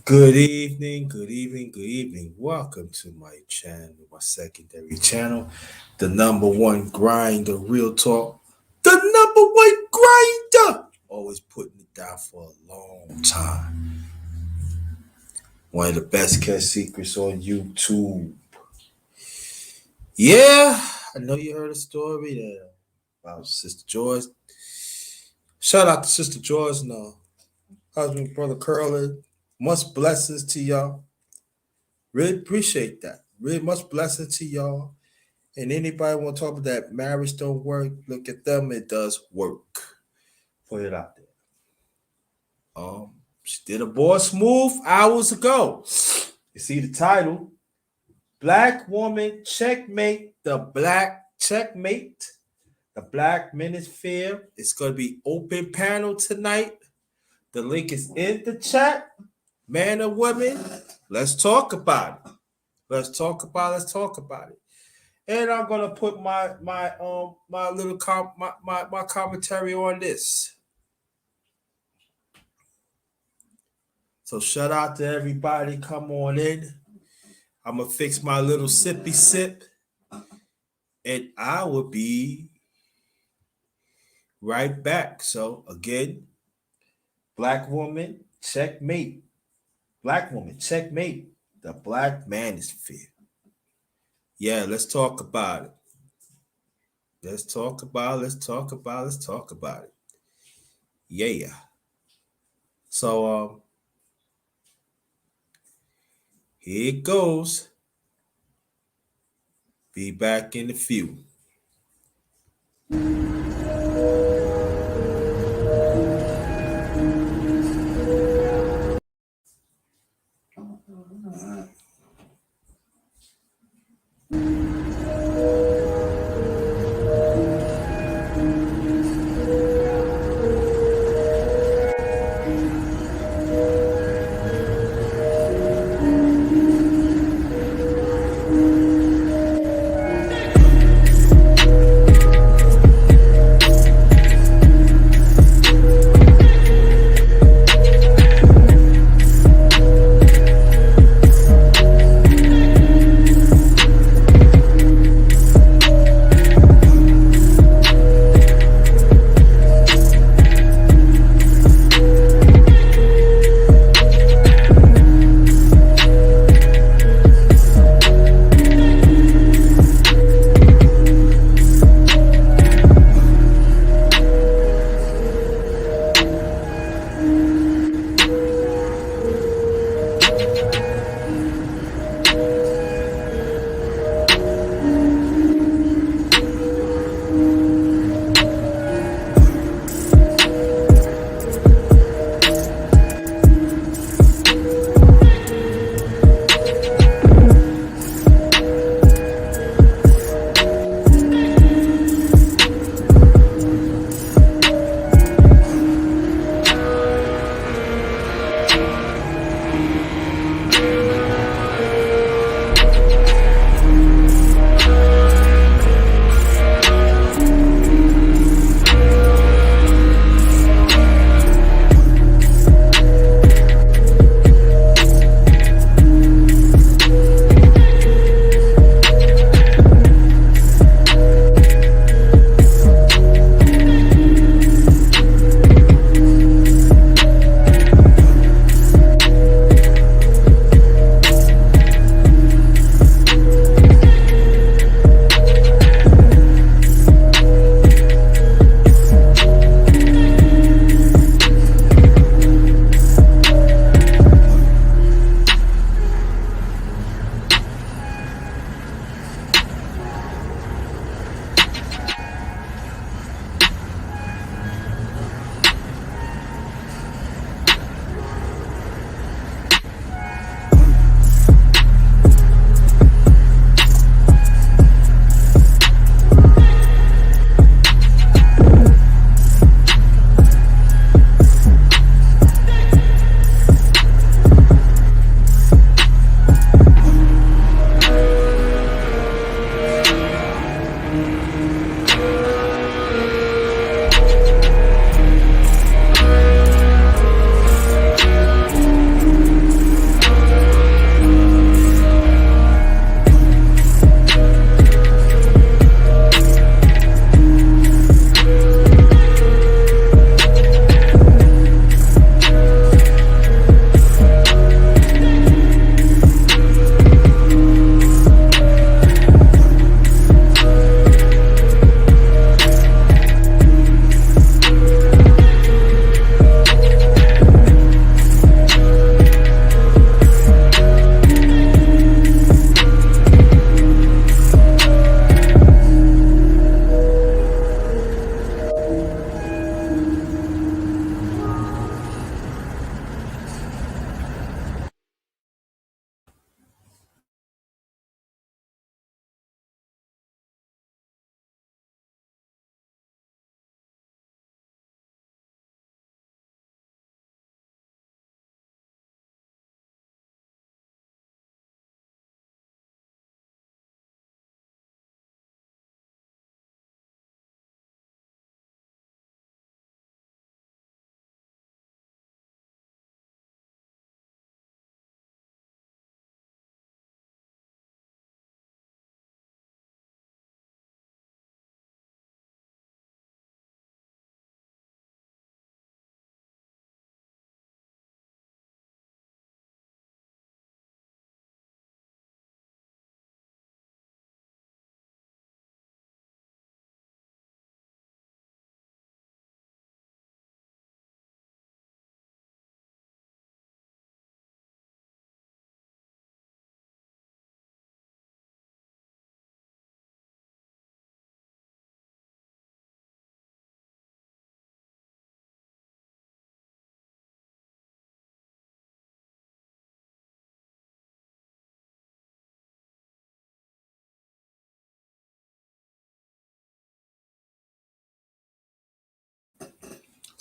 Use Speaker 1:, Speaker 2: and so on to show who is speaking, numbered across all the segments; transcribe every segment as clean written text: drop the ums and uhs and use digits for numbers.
Speaker 1: Good evening, good evening, good evening. Welcome to my channel, my secondary channel, the number one grind, the real talk, the number one grinder. Always putting it down for a long time. One of the best kept secrets on YouTube. Yeah, I know you heard a story there about Sister Joyce. Shout out to Sister Joyce and husband, brother Curly. Much blessings to y'all. Really appreciate that. Really much blessings to y'all. And anybody want to talk about that marriage don't work, look at them. It does work. Put it out there. She did a boy smooth hours ago. You see the title, Blackwoman Checkmate, the Black Checkmate, the Black Manosphere. It's going to be open panel tonight. The link is in the chat. Man or women, let's talk about it. Let's talk about it. And I'm gonna put my little my commentary on this. So shout out to everybody. Come on in. I'm gonna fix my little sippy sip, and I will be right back. So again, Blackwoman Checkmate. Blackwoman Checkmate. The Black Manosphere. Yeah, let's talk about it. Let's talk about it. Yeah. So here it goes. Be back in a few.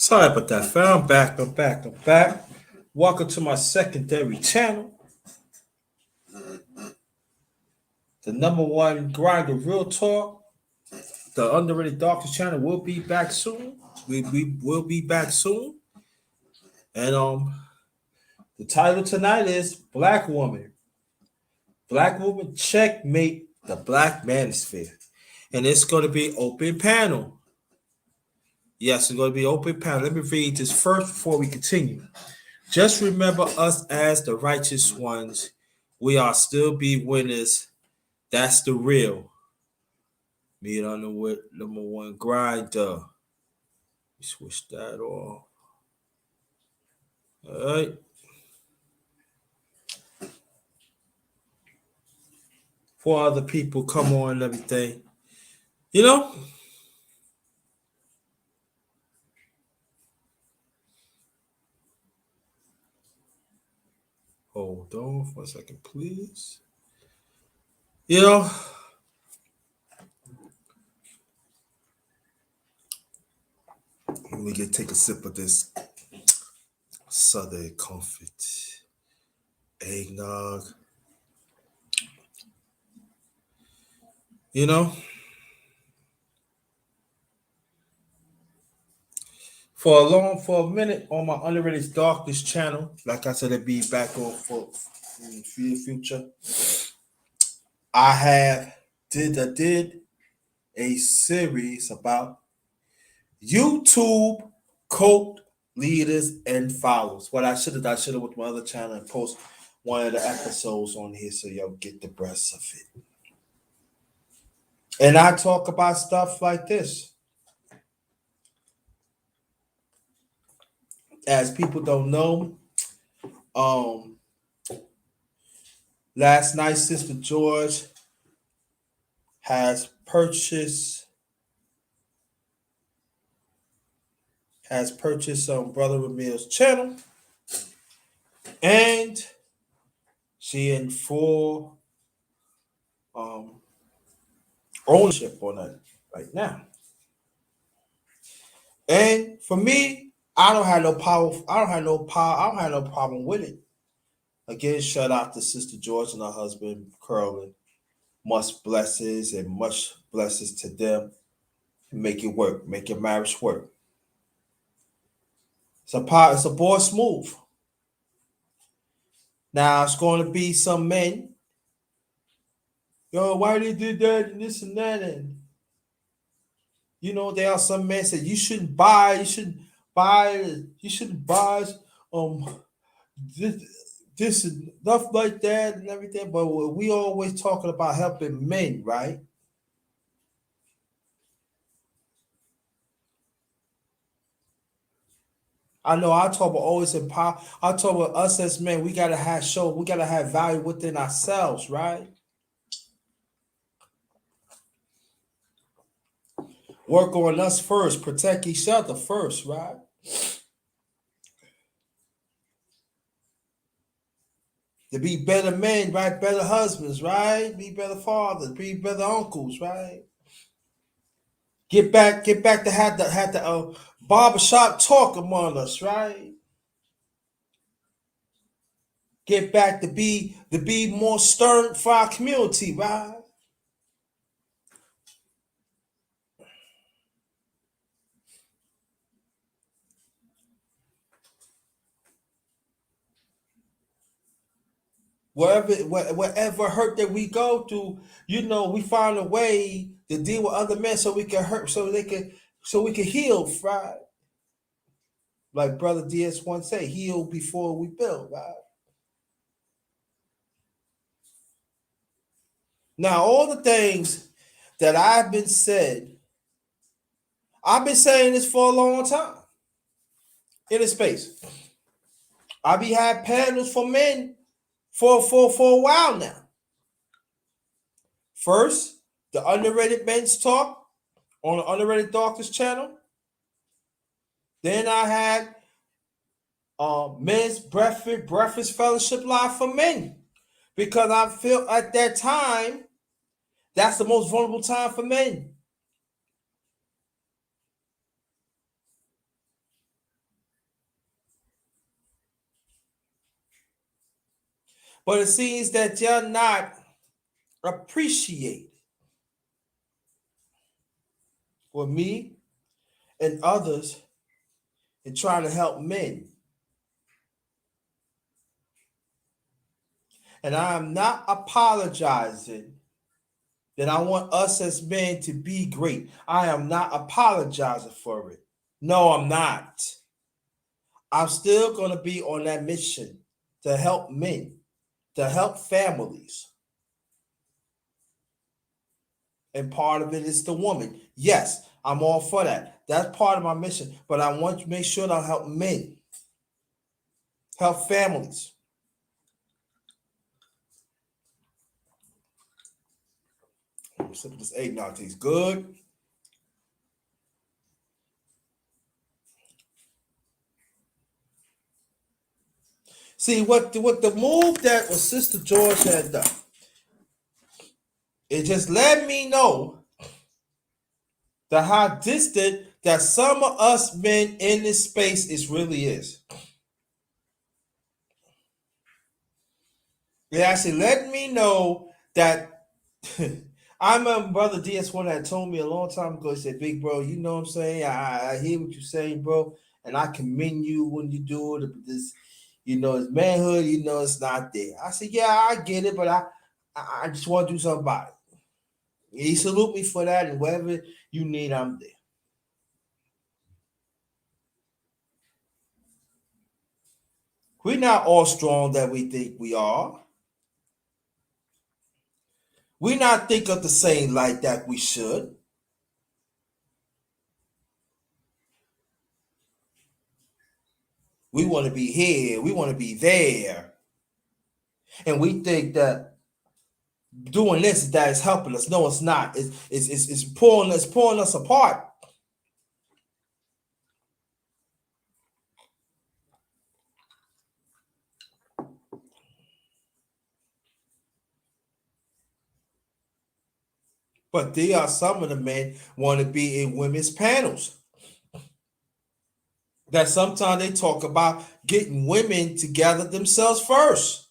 Speaker 1: Sorry about that, fam. I'm back. Welcome to my secondary channel, the number one grinder real talk. The underrated darkest channel will be back soon. We will be back soon. And the title tonight is Black Woman. Black Woman Checkmate the Black Manosphere. And it's gonna be open panel. Yes, it's gonna be open panel. Let me read this first before we continue. Just remember us as the righteous ones. We are still be winners. That's the real. Meet on the number one grinder. Switch that off. All right. For other people come on and everything. You know? Hold on for a second, please. You know, let me take a sip of this Southern Comfort eggnog. You know, for a minute on my Underrated Darkness channel, like I said, it'll be back on for in the future. I did a series about YouTube cult leaders and followers. What I should have with my other channel and post one of the episodes on here so y'all get the breadth of it. And I talk about stuff like this. As people don't know, last night Sister George has purchased Brother Ramil's channel, and she in full ownership on it right now. And for me, I don't have no problem with it. Again, shout out to Sister George and her husband Curlin. Much blessings to them. Make it work. Make your marriage work. It's a boss move. Now it's going to be some men. Yo, why they did that and this and that, and there are some men said you shouldn't buy this and stuff like that and everything. But we always talking about helping men, right? I know I talk about always empower. I talk about us as men. We gotta have value within ourselves, right? Work on us first, protect each other first, right? To be better men, right? Better husbands, right? Be better fathers, be better uncles, right? Get back to have the barbershop talk among us, right? Get back to be more stern for our community, right? Wherever hurt that we go through, we find a way to deal with other men so we can we can heal, right? Like Brother DS once said, heal before we build, right? Now, all the things that I've been saying this for a long time in this space. I be had panels for men for a while now. First, the Underrated Men's Talk on the Underrated Darkness channel. Then I had Men's Breakfast Fellowship Live for Men, because I feel at that time that's the most vulnerable time for men. But it seems that you're not appreciated with me and others in trying to help men. And I am not apologizing that I want us as men to be great. I am not apologizing for it. No, I'm not. I'm still going to be on that mission to help men, to help families. And part of it is the woman. Yes, I'm all for that. That's part of my mission. But I want to make sure that I help men, help families. I'm sipping this eggnog. Tastes good. See what the move that was Sister George had done. It just let me know that how distant that some of us men in this space is really is. It actually let me know that I remember Brother DS1 had told me a long time ago. He said, "Big bro, you know what I'm saying? I hear what you're saying, bro, and I commend you when you do it. This, it's manhood. It's not there." I said, "Yeah, I get it, but I just want to do something about it." He salute me for that, and whatever you need, I'm there. We're not all strong that we think we are. We not think of the same light that we should. We want to be here. We want to be there. And we think that doing this that is helping us. No, it's not. It's pulling us apart. But there are some of the men want to be in women's panels. That sometimes they talk about getting women together themselves first.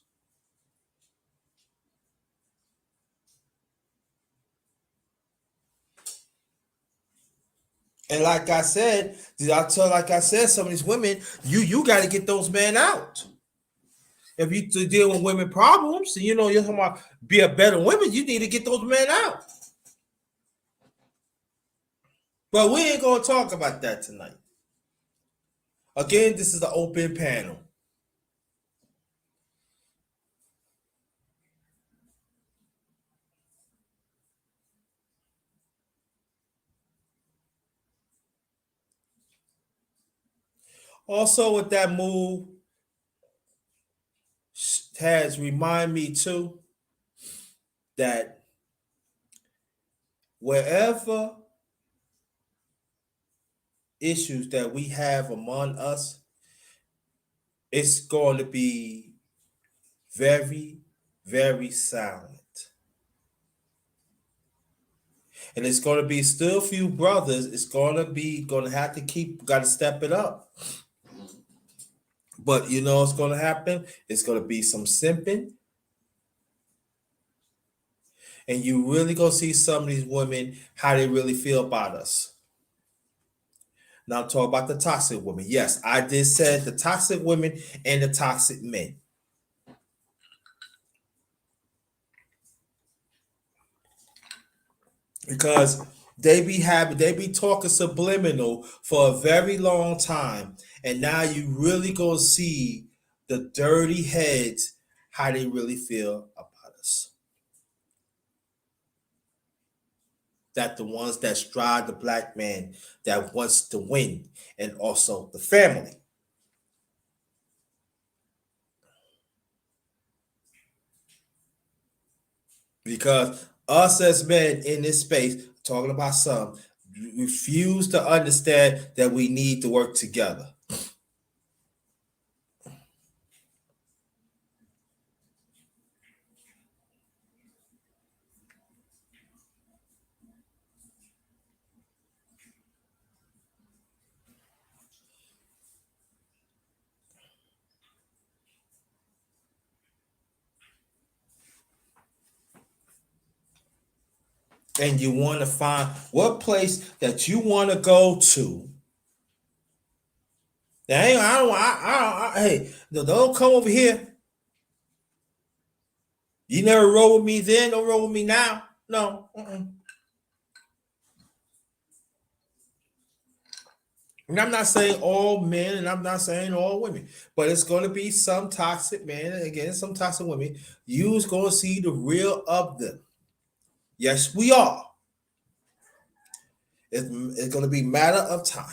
Speaker 1: And like I said, some of these women, you got to get those men out. If you to deal with women problems, you're talking about be a better woman, you need to get those men out. But we ain't gonna talk about that tonight. Again, this is the open panel. Also, with that move, has remind me too that wherever issues that we have among us, it's going to be very, very silent. And it's going to be still a few brothers. It's going to have to got to step it up. But you know what's going to happen? It's going to be some simping. And you really going to see some of these women, how they really feel about us. Now I'm talking about the toxic women. Yes, I did say the toxic women and the toxic men. Because they be talking subliminal for a very long time. And now you really gonna see the dirty heads, how they really feel about us. That the ones that strive the black man that wants to win, and also the family. Because us as men in this space, talking about some, refuse to understand that we need to work together. and you want to find what place that you want to go to. Hey, hey, don't come over here. You never rode with me then, don't roll with me now. No. And I'm not saying all men, and I'm not saying all women, but it's going to be some toxic men, and again, some toxic women. You's going to see the real of them. Yes, we are. It's going to be a matter of time.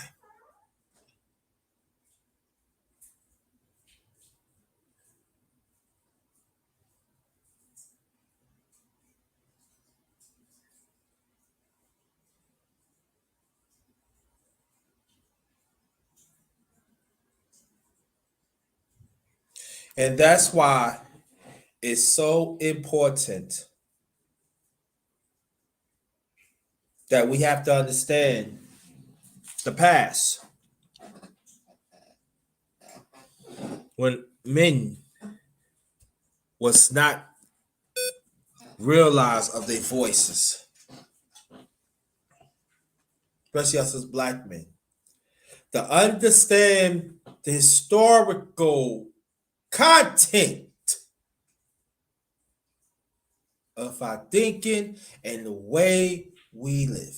Speaker 1: And that's why it's so important that we have to understand the past. When men was not realized of their voices, especially us as black men, to understand the historical content of our thinking and the way we live.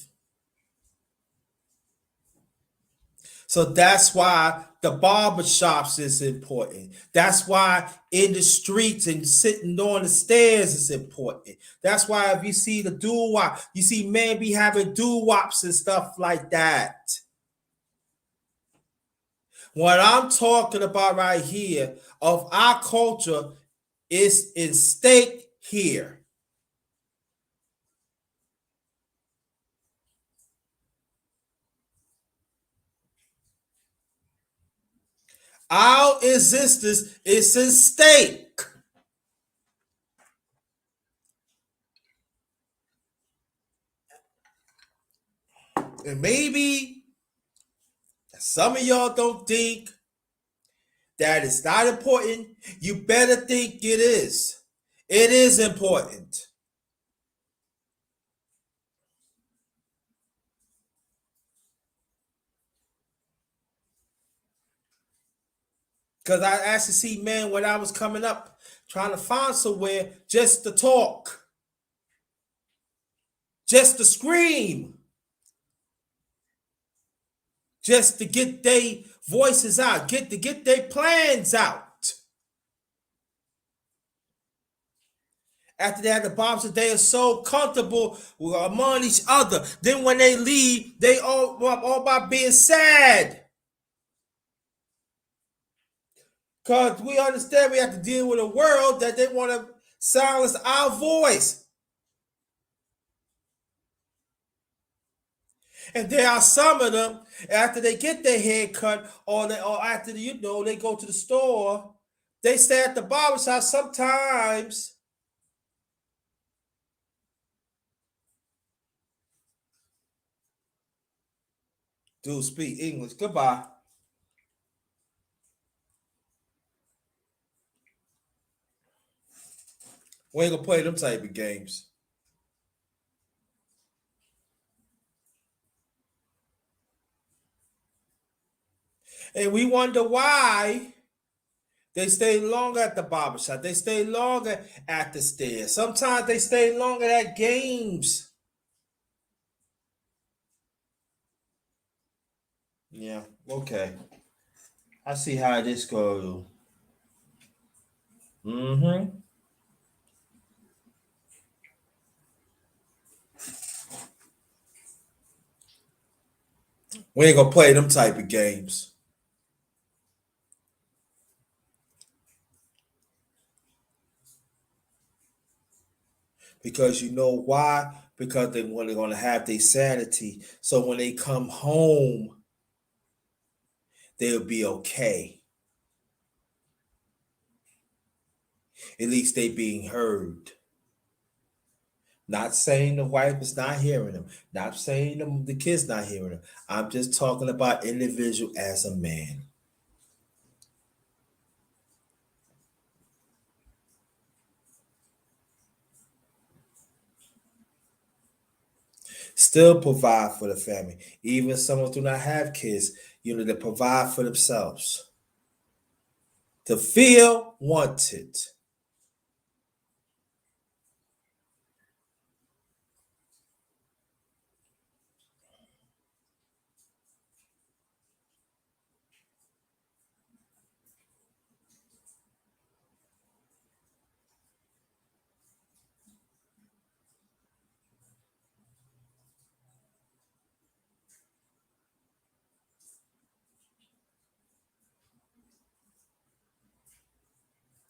Speaker 1: So that's why the barber shops is important. That's why in the streets and sitting on the stairs is important. That's why if you see the doo-wop, you see men be having doo-wops and stuff like that. What I'm talking about right here of our culture is in stake here. Our existence is in stake. And maybe some of y'all don't think that it's not important. You better think it is. It is important. Because I actually see men when I was coming up trying to find somewhere just to talk, just to scream, just to get their voices out, get their plans out. After they had the bombs, they are so comfortable among each other. Then when they leave, they all about being sad. Because we understand we have to deal with a world that they want to silence our voice. And there are some of them, after they get their hair cut or after they go to the store, they stay at the barbershop sometimes. Dude, speak English. Goodbye. We ain't gonna play them type of games. And we wonder why they stay longer at the barbershop. They stay longer at the stairs. Sometimes they stay longer at games. Yeah, okay. I see how this goes. Mm-hmm. We ain't gonna play them type of games. Because you know why? Because they're going to have their sanity. So when they come home, they'll be okay. At least they being heard. Not saying the wife is not hearing them. Not saying the kids not hearing them. I'm just talking about individual as a man. still provide for the family. Even someone do not have kids, they provide for themselves. To feel wanted.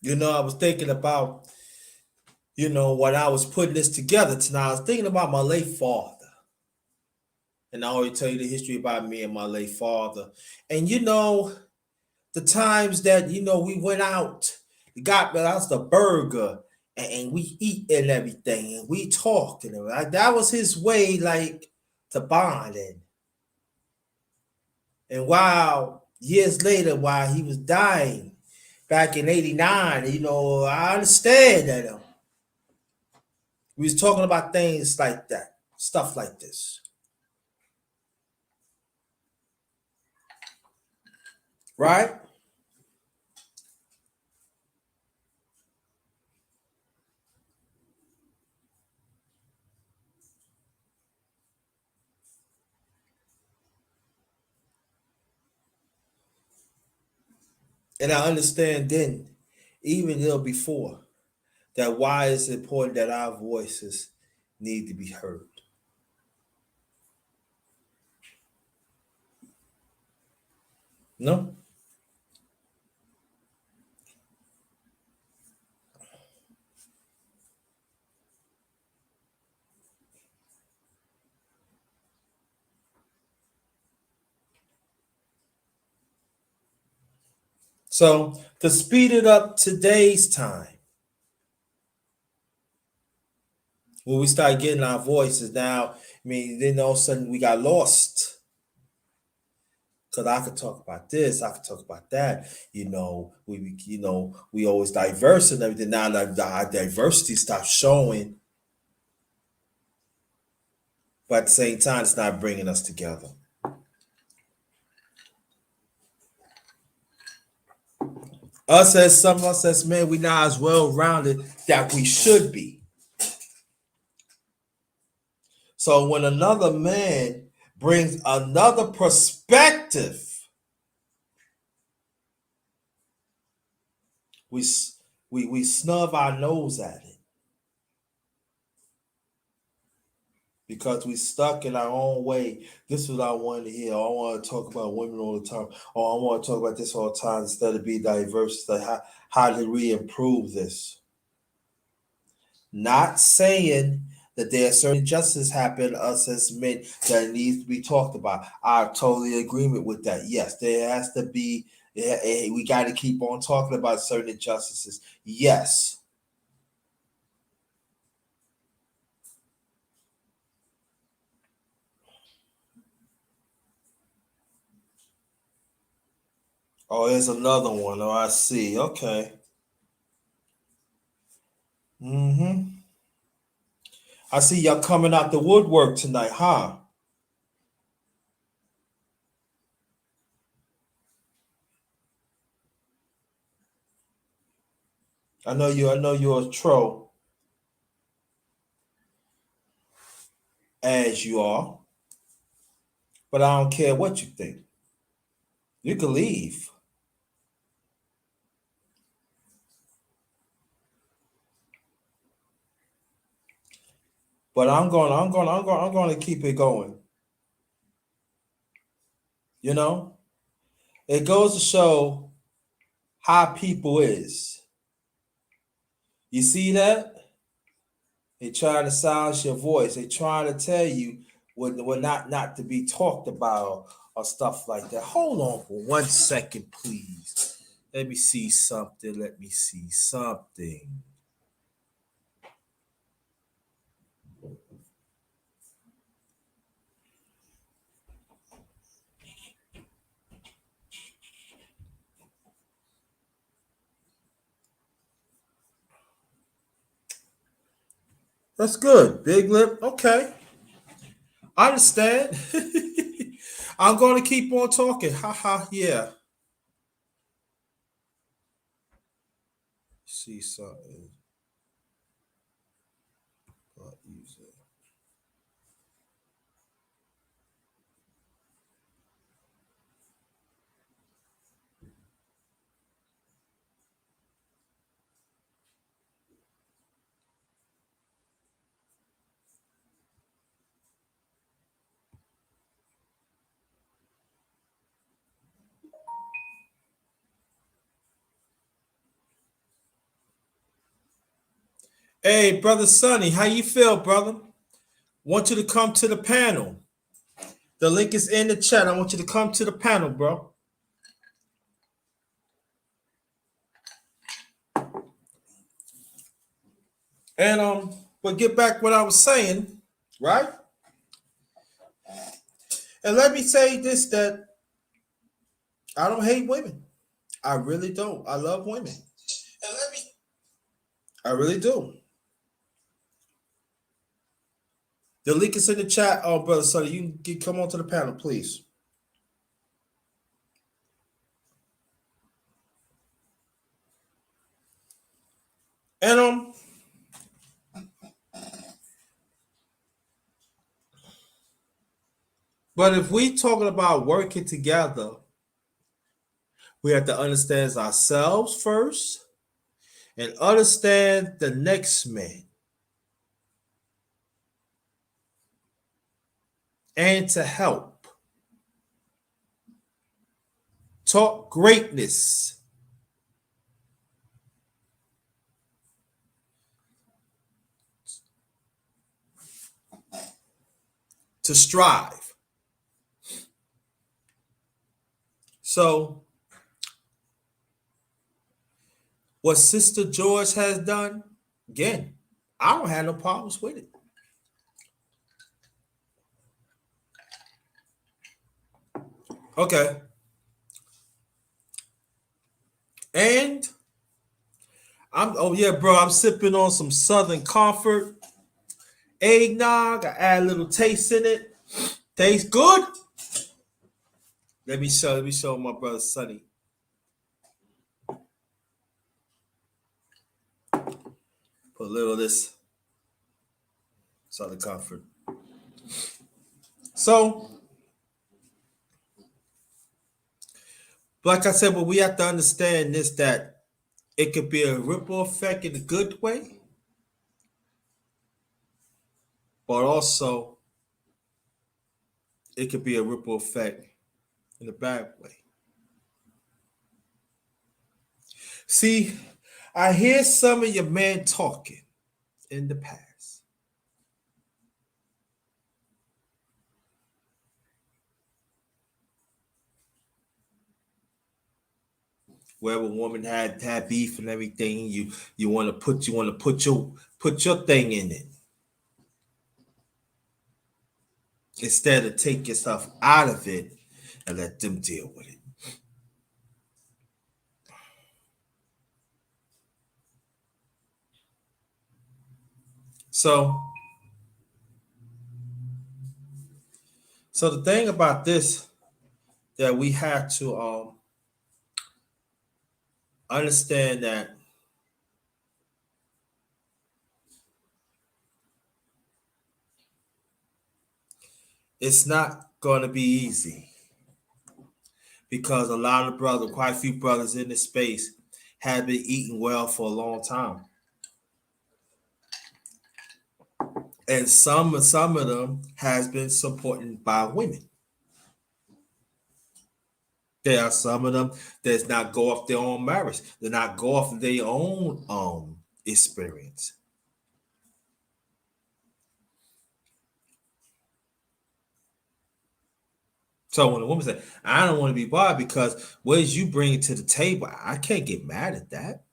Speaker 1: I was thinking about, when I was putting this together tonight, I was thinking about my late father. And I already tell you the history about me and my late father. And the times that we went out, got us the burger, and we eat and everything, and we talked and everything. That was his way, like, to bond. And while years later, while he was dying back in '89, I understand that we was talking about things like that, stuff like this, right? And I understand then, even though before, that why it's important that our voices need to be heard. No? So to speed it up today's time, when we start getting our voices now, then all of a sudden we got lost. Because I could talk about this, I could talk about that. We always diverse and everything. Now that our diversity stops showing, but at the same time, it's not bringing us together. Some of us as men, we not as well rounded that we should be. So when another man brings another perspective, we we snub our nose at it because we stuck in our own way. This is what I wanted to hear. I want to talk about women all the time. Or I want to talk about this all the time instead of be diverse. Like how do we improve this? Not saying that there are certain injustices happen to us as men that needs to be talked about. I totally agreement with that. Yes, there has to be. We got to keep on talking about certain injustices. Yes. Oh, there's another one. Oh, I see. Okay. Mm-hmm. I see y'all coming out the woodwork tonight, huh? I know you. I know you're a troll, as you are. But I don't care what you think. You can leave. But I'm going to keep it going. You know, it goes to show how people is. You see that? They try to silence your voice. They trying to tell you what not to be talked about or stuff like that. Hold on for 1 second, please. Let me see something. Let me see something. That's good. Big lip. Okay. I understand. I'm going to keep on talking. Ha ha. Yeah. See something. User. Hey, brother Sonny, how you feel, brother? Want you to come to the panel. The link is in the chat. I want you to come to the panel, bro. And but get back what I was saying, right? And let me say this: that I don't hate women. I really don't. I love women. And let me. I really do. The link is in the chat. Oh, brother Sonny, you can come on to the panel, please. And but if we talking about working together, we have to understand ourselves first and understand the next man. And to help. Talk greatness. To strive. So, what Sister George has done, again, I don't have no problems with it. Okay. And oh yeah, bro, I'm sipping on some Southern Comfort eggnog. I add a little taste in it. Tastes good. Let me show my brother Sonny. Put a little of this Southern Comfort. So, like I said, but we have to understand this, that it could be a ripple effect in a good way, but also it could be a ripple effect in a bad way. See, I hear some of your men talking in the past. Where a woman had beef and everything, you want to put your thing in it instead of take yourself out of it and let them deal with it. So, so the thing about this that we have to understand that it's not going to be easy because a lot of brothers, quite a few brothers in this space, have been eating well for a long time, and some of them has been supported by women. There are some of them that's not go off their own marriage. They're not go off their own experience. So when a woman says, "I don't want to be bothered," because what is you bringing to the table? I can't get mad at that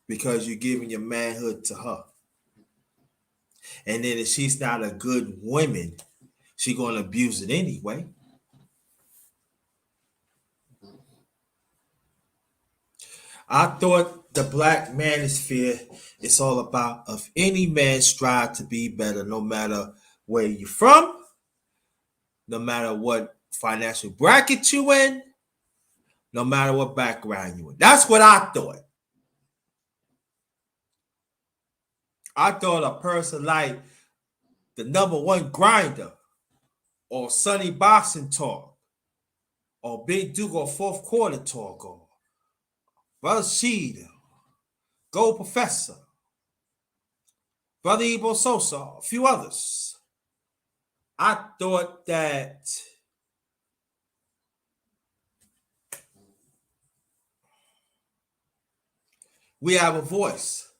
Speaker 1: because you're giving your manhood to her. And then if she's not a good woman, she's gonna abuse it anyway. I thought the black manosphere is all about if any man strive to be better, no matter where you from, no matter what financial bracket you in, no matter what background you in. That's what I thought. I thought a person like the number one Grinda or Sonny Boxing Talk or Big Duke or Fourth Quarter Talk or Brother Sheed, Gold Professor, Brother Ebo Sosa, a few others. I thought that we have a voice.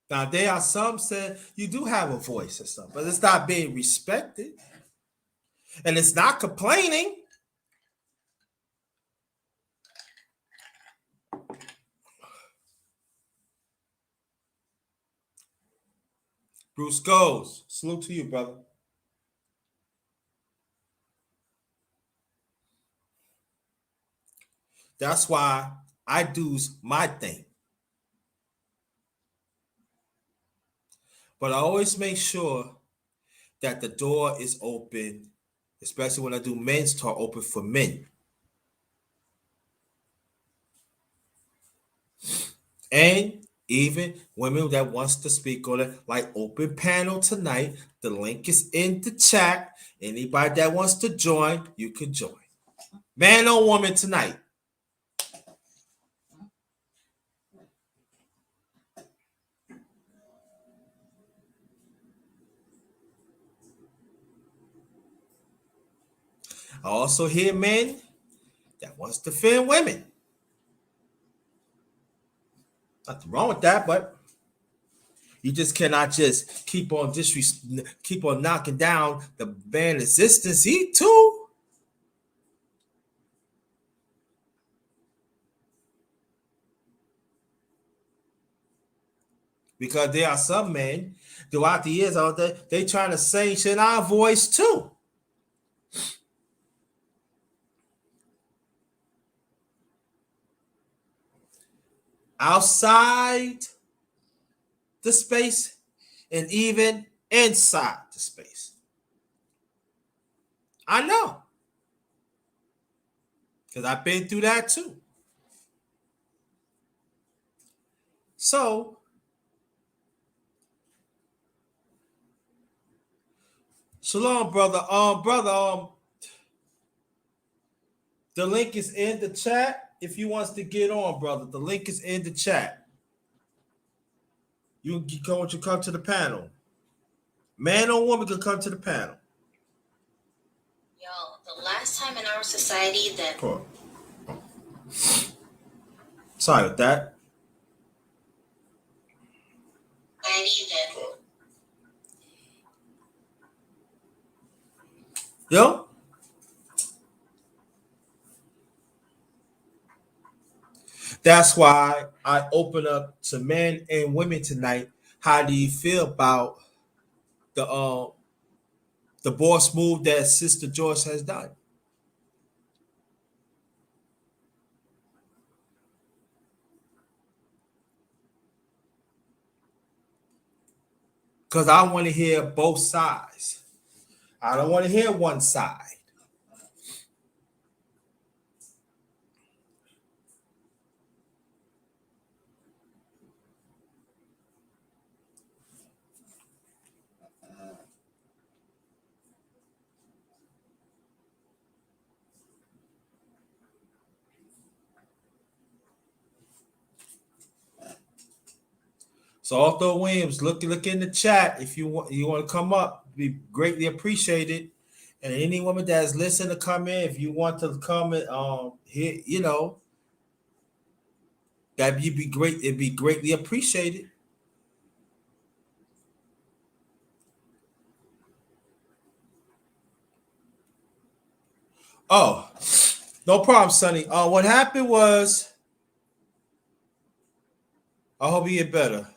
Speaker 1: Now, there are some said you do have a voice or something, but it's not being respected. And it's not complaining. Bruce Goes, salute to you, brother. That's why I do my thing. But I always make sure that the door is open, especially when I do men's talk, open for men. And even women that wants to speak on it, like open panel tonight. The link is in the chat. Anybody that wants to join, you can join. Man or woman tonight. I also hear men that wants to defend women. Nothing wrong with that, but you just cannot just keep on knocking down the man existence. He too. Because there are some men throughout the years out there, they trying to sanction our voice too. Outside the space and even inside the space. I know. Because I've been through that too. So, shalom, brother. The link is in the chat. If you wants to get on, brother, the link is in the chat. You can come to the panel. Man or woman can come to the panel.
Speaker 2: Yo, the last time in our society that...
Speaker 1: Cool. Sorry with that. Yo? That's why I open up to men and women tonight. How do you feel about the boss move that Sister Joyce has done? Because I want to hear both sides. I don't want to hear one side. So Arthur Williams, look in the chat if you want to come up. Be greatly appreciated. And any woman that is listening to come in, if you want to come in, here, that'd be great. It'd be greatly appreciated. Oh, no problem, Sonny. What happened was, I hope you get better.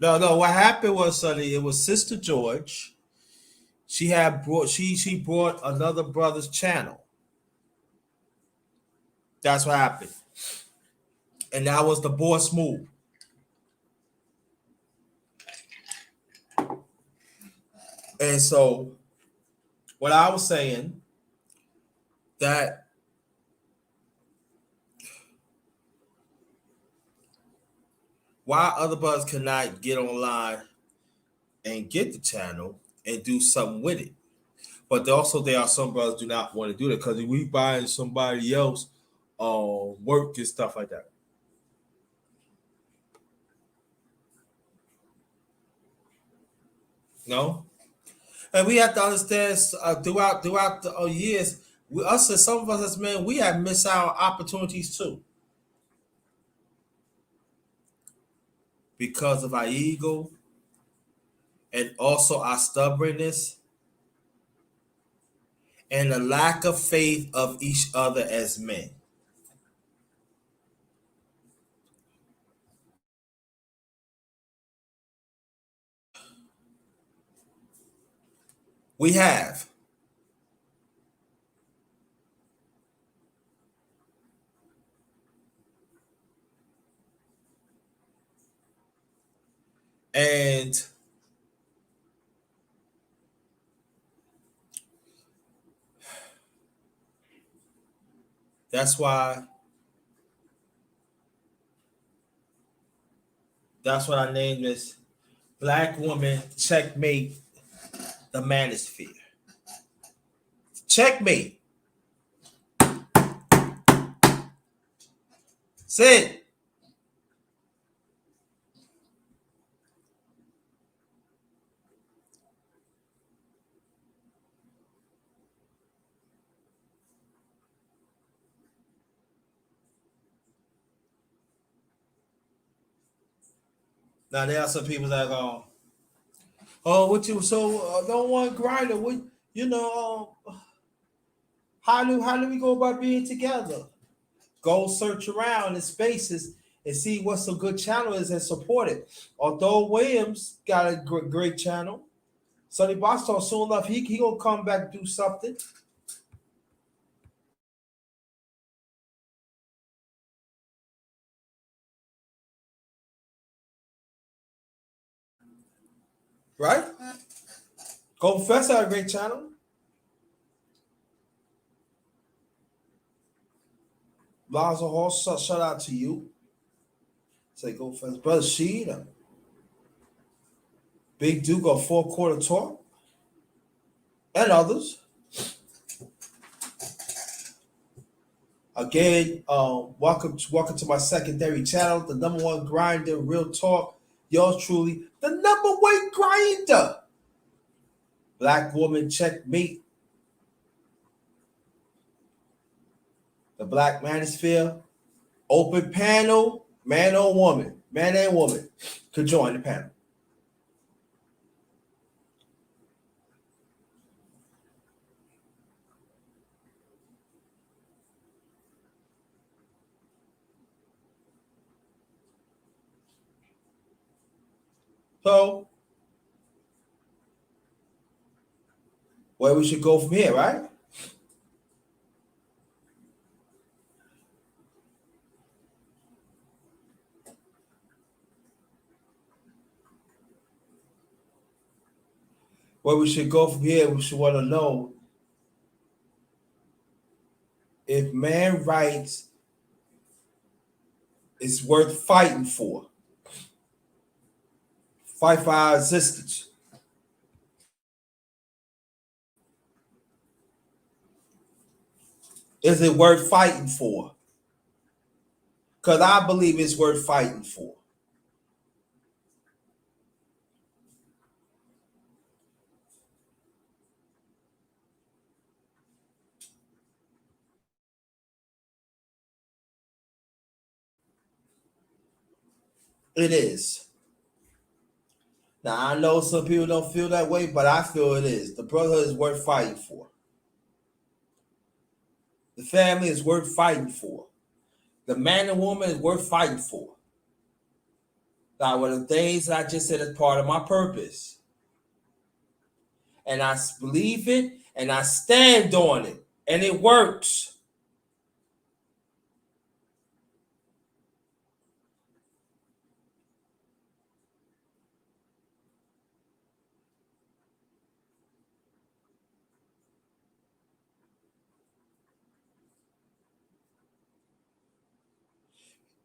Speaker 1: No. What happened was, Sonny, it was Sister George. She brought another brother's channel. That's what happened, and that was the boss move. And so, what I was saying that why other brothers cannot get online and get the channel and do something with it. But also, there are some brothers do not want to do that because we buying somebody else work and stuff like that. No, and we have to understand throughout the years, us as some of us as men, we have missed out opportunities too because of our ego and also our stubbornness and the lack of faith of each other as men. We have, and that's why that's what I named this Blackwoman Checkmate the Manosphere. Checkmate. Sid. Now there are some people that go, oh, what you so don't want grinder? What you know? How do we go about being together? Go search around in spaces and see what some good channel is and support it. Although Williams got a great channel, Sonny Boston soon enough he gonna come back and do something, right? Go Professor had a great channel. Lonzo Hall, shout out to you. Say go Professor, brother Sheed, Big Duke on Four Quarter Talk, and others. Again, welcome to my secondary channel, the number one grinder, real talk. Yours truly, the number one grinder. Blackwoman Checkmate, the Black Manosphere, open panel, man or woman, man and woman could join the panel. So, where we should go from here, right? Where we should go from here, we should want to know if man rights is worth fighting for. Fight for our existence. Is it worth fighting for? Because I believe it's worth fighting for. It is. Now, I know some people don't feel that way, but I feel it is. The brotherhood is worth fighting for. The family is worth fighting for. The man and woman is worth fighting for. Now, one of the things that I just said is part of my purpose. And I believe it and I stand on it. And it works.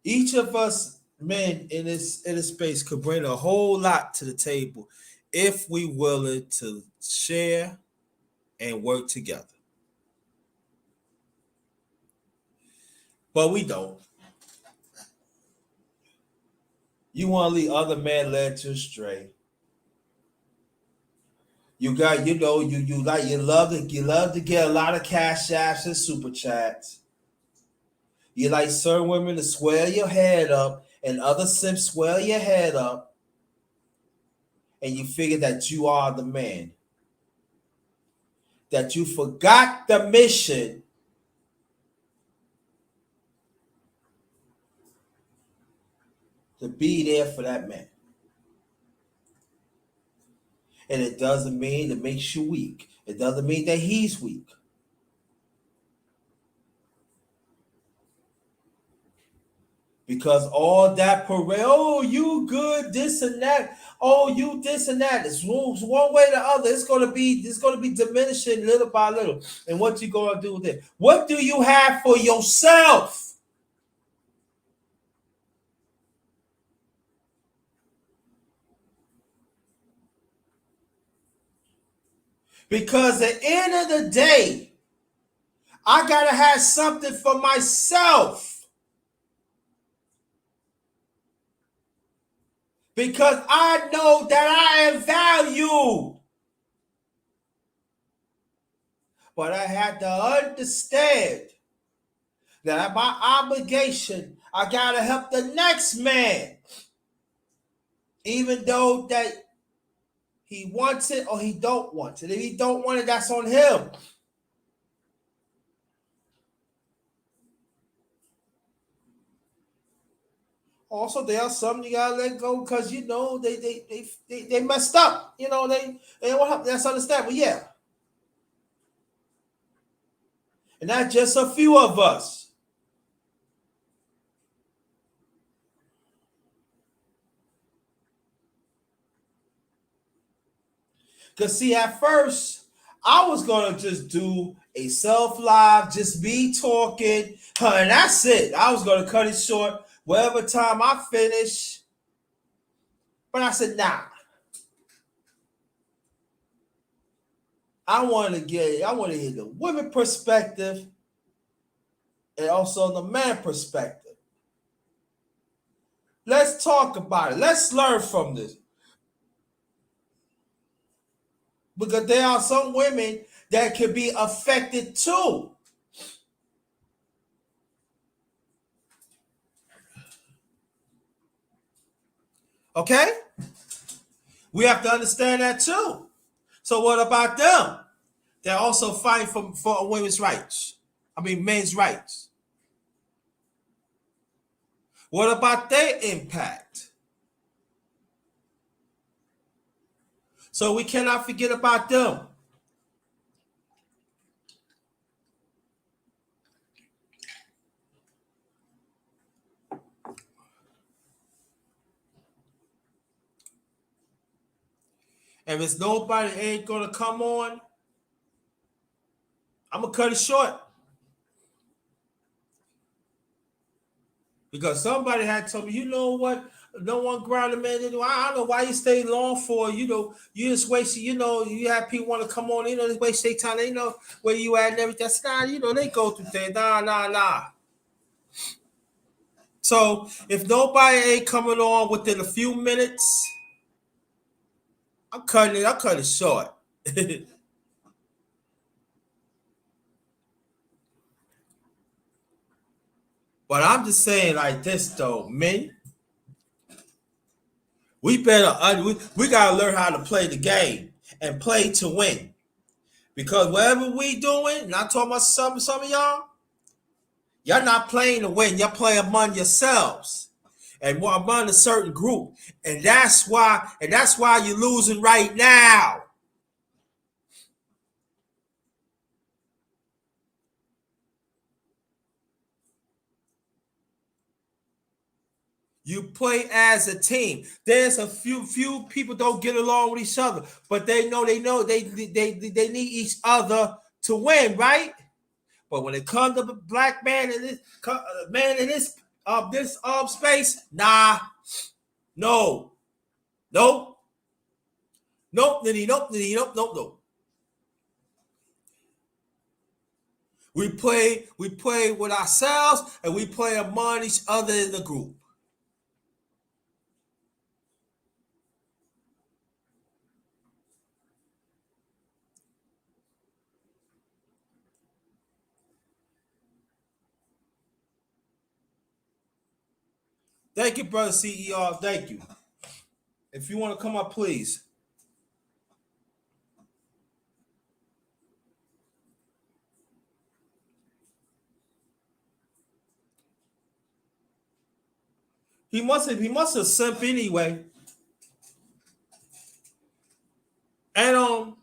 Speaker 1: Each of us men in this space could bring a whole lot to the table if we willing to share and work together. But we don't. You want to leave other men led you astray. You got, you love to get a lot of cash apps and super chats. You like certain women to swell your head up and other simps swell your head up, and you figure that you are the man. That you forgot the mission to be there for that man. And it doesn't mean it makes you weak. It doesn't mean that he's weak. Because all that parade, oh, you good, this and that, oh, you this and that. It's one way or the other. It's gonna be diminishing little by little. And what you gonna do then? What do you have for yourself? Because at the end of the day, I gotta have something for myself. Because I know that I am valued. But I had to understand that my obligation, I gotta help the next man. Even though that he wants it or he don't want it. If he don't want it, that's on him. Also, there are some you gotta let go because you know they messed up. You know, they don't help. That's understandable, yeah. And not just a few of us. Because see, at first, I was gonna just do a self-live, just me talking, and that's it. I was gonna cut it short, whatever time I finish. But I said, nah. I want to hear the women perspective and also the man perspective. Let's talk about it. Let's learn from this. Because there are some women that can be affected too. Okay? We have to understand that too. So what about them? They're also fighting for women's rights. I mean, men's rights. What about their impact? So we cannot forget about them. And if nobody ain't gonna come on, I'm gonna cut it short. Because somebody had told me, you know what? No one grounded man. I don't know why you stay long for. You know, you just waste. You know, you have people want to come on. You know, they waste their time. They know where you at and everything. That's not. You know, they go through things. Nah. So if nobody ain't coming on within a few minutes, I'm cutting it. I cut it short. But I'm just saying like this though, men. We better. We gotta learn how to play the game and play to win. Because whatever we doing, not talking about some of y'all, you're not playing to win. You're playing among yourselves and among a certain group, and that's why you're losing right now. You play as a team. There's a few people don't get along with each other, but they know they need each other to win, right? But when it comes to the black man in this this space. Nah, no, nope, nope, nope. We play with ourselves and we play among each other in the group. Thank you, brother CEO. Thank you. If you want to come up, please. He must have simp anyway. And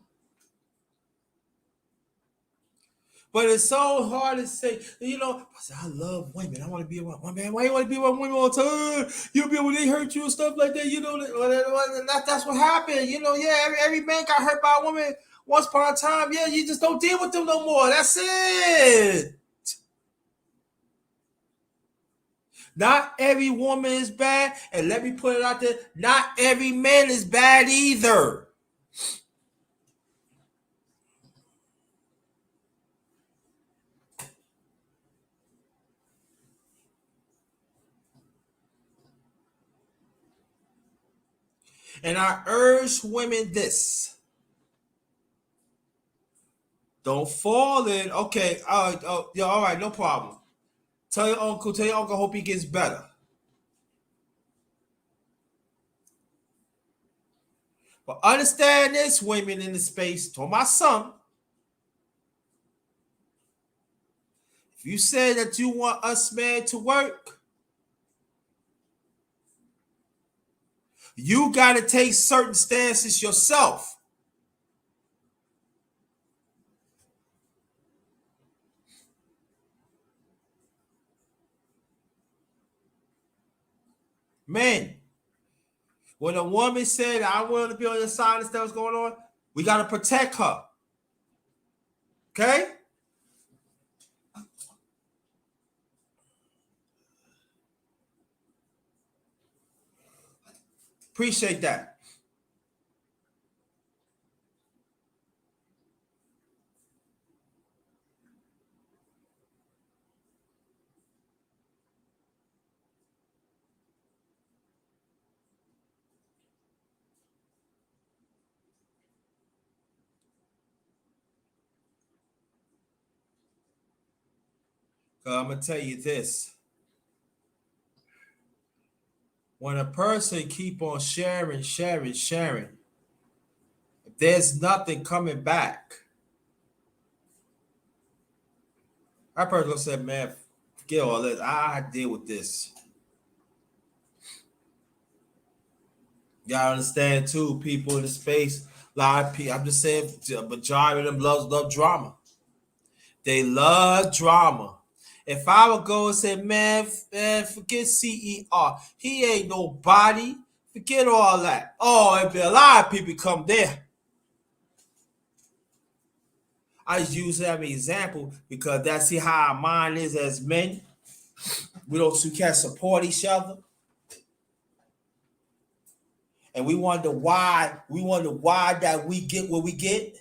Speaker 1: but it's so hard to say, I love women. I want to be around my man. Why you want to be around women all the time? You be when they hurt you and stuff like that. That's what happened. Yeah, every man got hurt by a woman once upon a time. Yeah, you just don't deal with them no more. That's it. Not every woman is bad, and let me put it out there, not every man is bad either. And I urge women this. Don't fall in. Okay, yeah, all right, no problem. Tell your uncle, hope he gets better. But understand this, women in the space, to my son, if you say that you want us men to work, you got to take certain stances yourself. Men, when a woman said, I want to be on your side and stuff was going on, we got to protect her. Okay? Appreciate that. I'm going to tell you this. When a person keep on sharing, if there's nothing coming back, that person said, man, forget all this. I deal with this. Y'all understand too, people in the space, a lot of people, I'm just saying, the majority of them love drama. They love drama. If I would go and say, man, forget CER. He ain't nobody. Forget all that. Oh, it'd be a lot of people come there. I just use that as an example because that's how our mind is as men. We can't support each other. And we wonder why that we get what we get.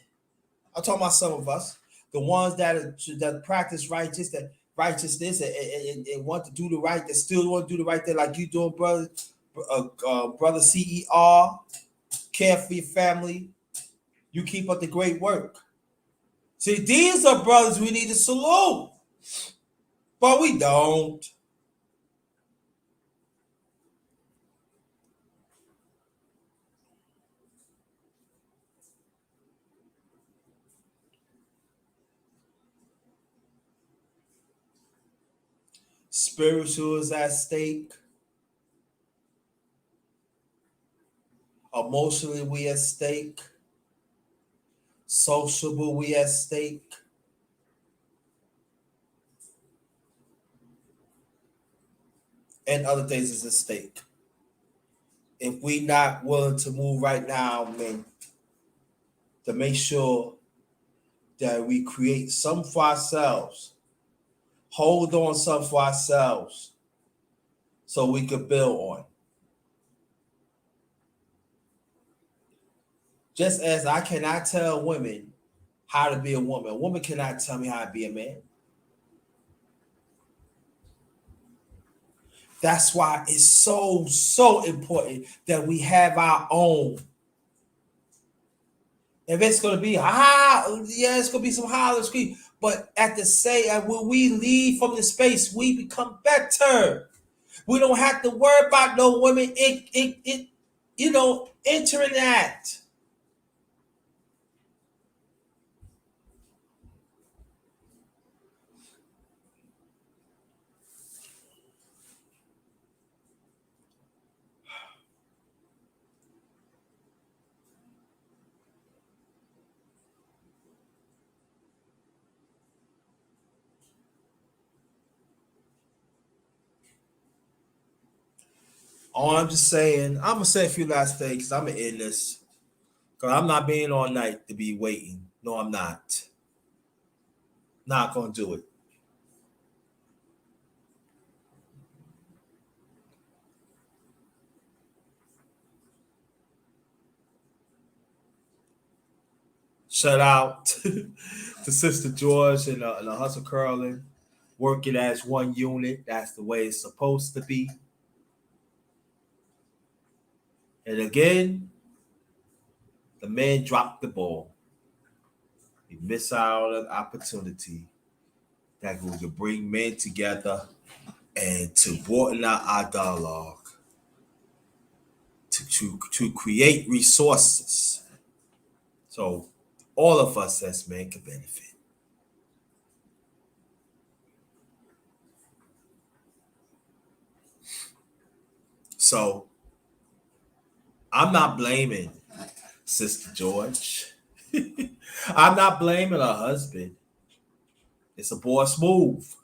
Speaker 1: I'm talking about some of us, the ones that practice righteousness and want to do the right, that still want to do the right thing, like you doing, brother CER, care for your family. You keep up the great work. See, these are brothers we need to salute, but we don't. Spiritual is at stake. Emotionally, we at stake. Sociable, we at stake. And other things is at stake. If we not willing to move right now, man, to make sure that we create some for ourselves, hold on some for ourselves, so we could build on. Just as I cannot tell women how to be a woman cannot tell me how to be a man. That's why it's so important that we have our own. If it's gonna be it's gonna be some holler scream. But at the same, when we leave from the space, we become better. We don't have to worry about no women. Entering that. All I'm just saying, I'm gonna say a few last things because I'm gonna end this. Because I'm not being all night to be waiting. No, I'm not. Not gonna do it. Shout out to Sister George and the Hustle Curling, working as one unit. That's the way it's supposed to be. And again, the man dropped the ball. He missed out on an opportunity that we could bring men together and to broaden out our dialogue, to create resources. So all of us as men can benefit. So I'm not blaming Sister George. I'm not blaming her husband. It's a boss move.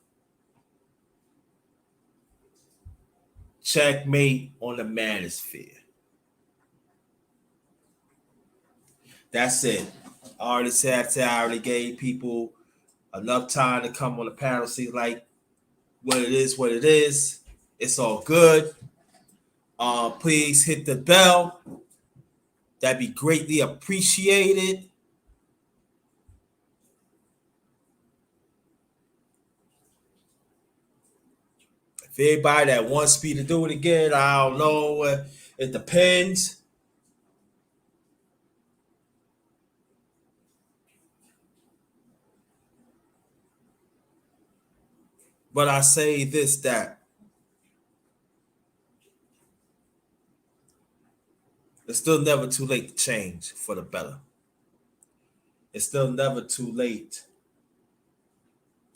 Speaker 1: Checkmate on the Manosphere. That's it. I already said I already gave people enough time to come on the panel, see like what it is, what it is. It's all good. Please hit the bell. That'd be greatly appreciated. If anybody that wants me to do it again, I don't know. It depends. But I say this, that it's still never too late to change for the better. It's still never too late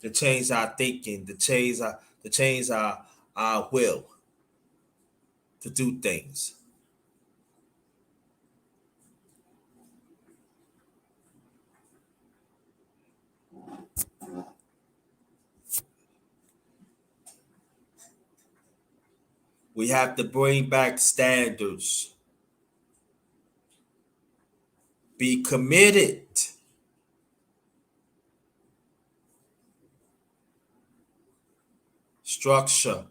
Speaker 1: to change our thinking, to change our will to do things. We have to bring back standards. Be committed. Structure.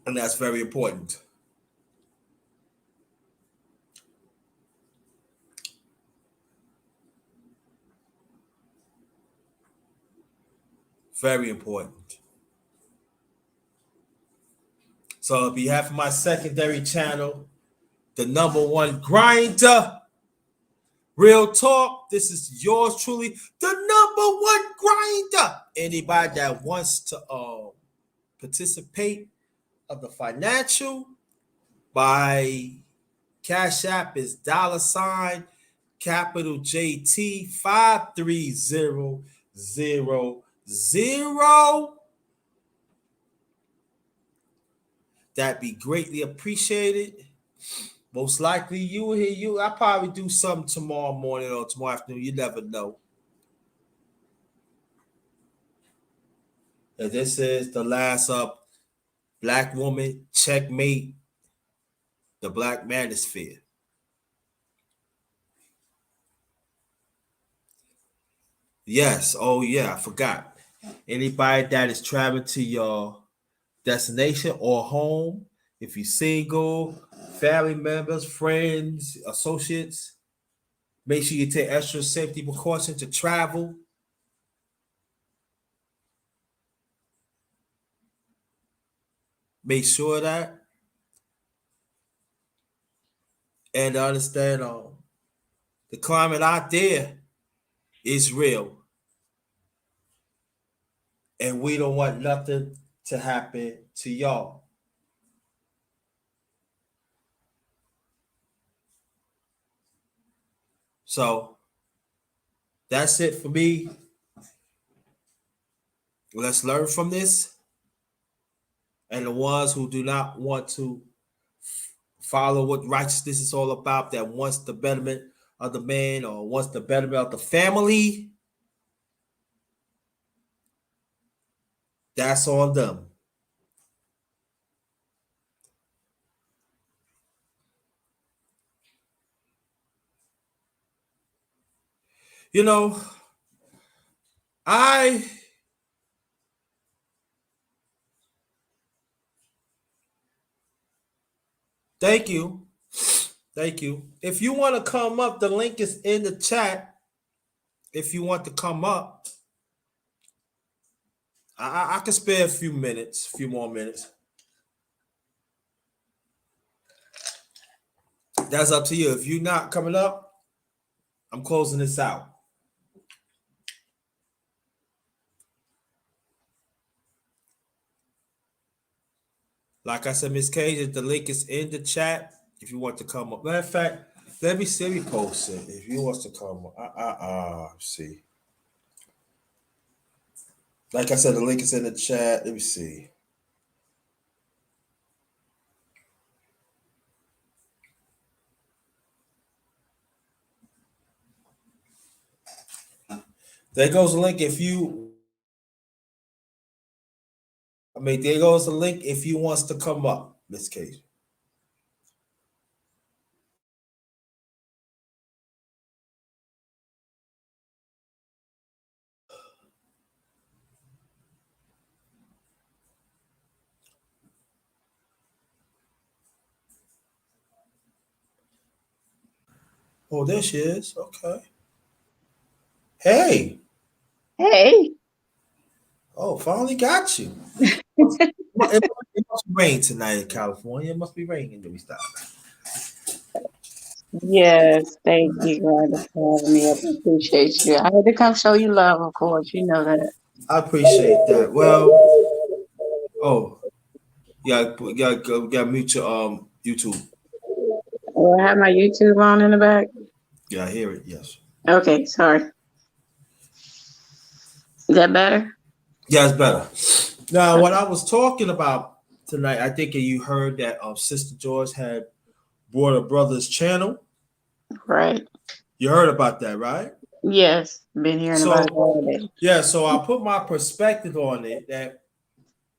Speaker 1: And that's very important. Very important. So, on behalf of my secondary channel, the number one grinder, Real Talk, this is yours truly, the number one grinder. Anybody that wants to participate of the financial, by Cash App is $ capital JT 53000. That'd be greatly appreciated. Most likely you will hear you. I'll probably do something tomorrow morning or tomorrow afternoon. You never know. And this is the last up. Blackwoman Checkmate, the Black Manosphere. Yes. Oh yeah, I forgot. Anybody that is traveling to your destination or home, if you're single, family members, friends, associates, make sure you take extra safety precautions to travel. Make sure that and understand the climate out there is real, and we don't want nothing to happen to y'all. So that's it for me. Let's learn from this. And the ones who do not want to follow what righteousness is all about, that wants the betterment of the man or wants the betterment of the family, that's on them. You know, I thank you. Thank you. If you want to come up, the link is in the chat. If you want to come up, I can spare a few minutes, a few more minutes. That's up to you. If you're not coming up, I'm closing this out. Like I said, Miss Cage, the link is in the chat. If you want to come up, matter of fact, let me post it. If you want to come up, see. Like I said, the link is in the chat. Let me see. There goes the link. There goes the link if you wants to come up, Miss Cage. Oh, there she is. Okay. Hey.
Speaker 3: Hey.
Speaker 1: Oh, finally got you. It must rain tonight in California. It must be raining. Let me stop.
Speaker 3: Yes, thank you, Grinda, for having me up. I appreciate you. I had to come show you love, of course. You know that.
Speaker 1: I appreciate that. Well, oh, you gotta mute your YouTube.
Speaker 3: Oh, I have my YouTube on in the back.
Speaker 1: Yeah, I hear it. Yes.
Speaker 3: Okay, sorry. Is that better?
Speaker 1: Yeah, it's better. Now, what I was talking about tonight, I think you heard that Sister George had brought a brother's channel.
Speaker 3: Right.
Speaker 1: You heard about that, right?
Speaker 3: Yes, been hearing about it
Speaker 1: So,
Speaker 3: all day.
Speaker 1: yeah, so I put my perspective on it that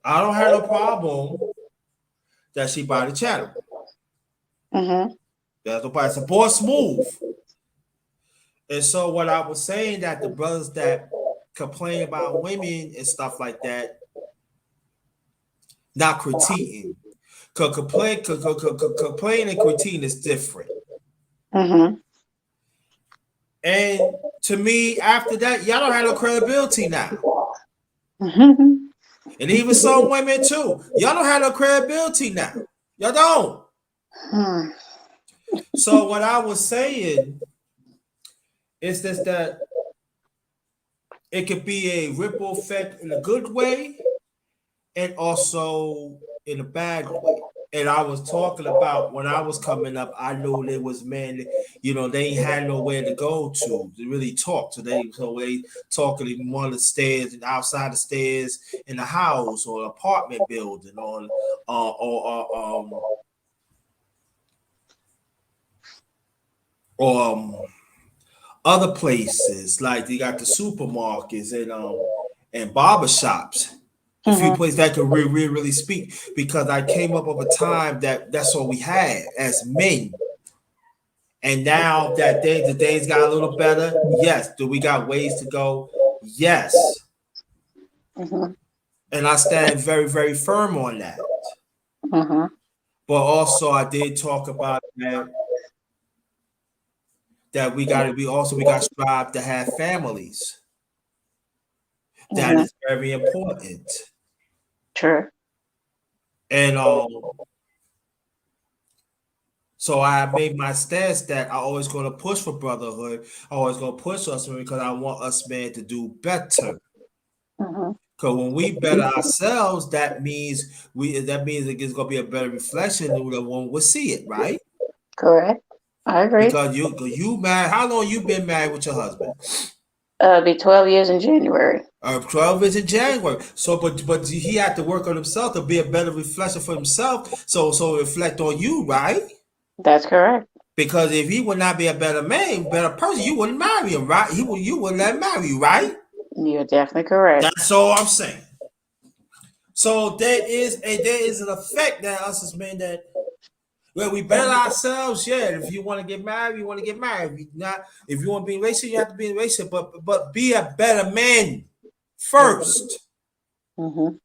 Speaker 1: I don't have no problem that she bought the channel.
Speaker 3: Mm-hmm.
Speaker 1: That's no problem. It's a boss move. And so what I was saying that the brothers that complain about women and stuff like that, not critiquing. Complain and critiquing is different.
Speaker 3: Mm-hmm.
Speaker 1: And to me, after that, y'all don't have no credibility now.
Speaker 3: Mm-hmm.
Speaker 1: And even some women too. Y'all don't have no credibility now. Y'all don't.
Speaker 3: Hmm.
Speaker 1: So what I was saying is this, that it could be a ripple effect in a good way and also in a bad way. And I was talking about when I was coming up, I knew there was men, they ain't had nowhere to go to really talk. So they talking even on the stairs and outside the stairs in the house or apartment building or other places like they got the supermarkets and barber shops. A few
Speaker 3: Mm-hmm.
Speaker 1: places that could really speak because I came up of a time that that's all we had as men. And now that the things got a little better, yes. Do we got ways to go? Yes.
Speaker 3: Mm-hmm.
Speaker 1: And I stand very, very firm on that.
Speaker 3: Mm-hmm.
Speaker 1: But also I did talk about that we got to strive to have families. That
Speaker 3: Mm-hmm.
Speaker 1: is very important.
Speaker 3: True.
Speaker 1: And so I made my stance that I always going to push for brotherhood. I always going to push us because I want us men to do better.
Speaker 3: Mm-hmm.
Speaker 1: Because when we better ourselves, that means it's going to be a better reflection than the one will see it, right?
Speaker 3: Correct. I agree.
Speaker 1: Because you married. How long you been married with your husband?
Speaker 3: Be 12 years in January.
Speaker 1: 12 is in January. So, but he had to work on himself to be a better reflection for himself. So reflect on you, right?
Speaker 3: That's correct.
Speaker 1: Because if he would not be a better man, better person, you wouldn't marry him, right? You wouldn't let him marry you, right?
Speaker 3: You're definitely correct.
Speaker 1: That's all I'm saying. So there is an effect that us as men that well, we better ourselves. Yeah, if you want to get married, you want to get married. If you want to be in a relationship, you have to be in a relationship. But be a better man first.
Speaker 3: Mm-hmm.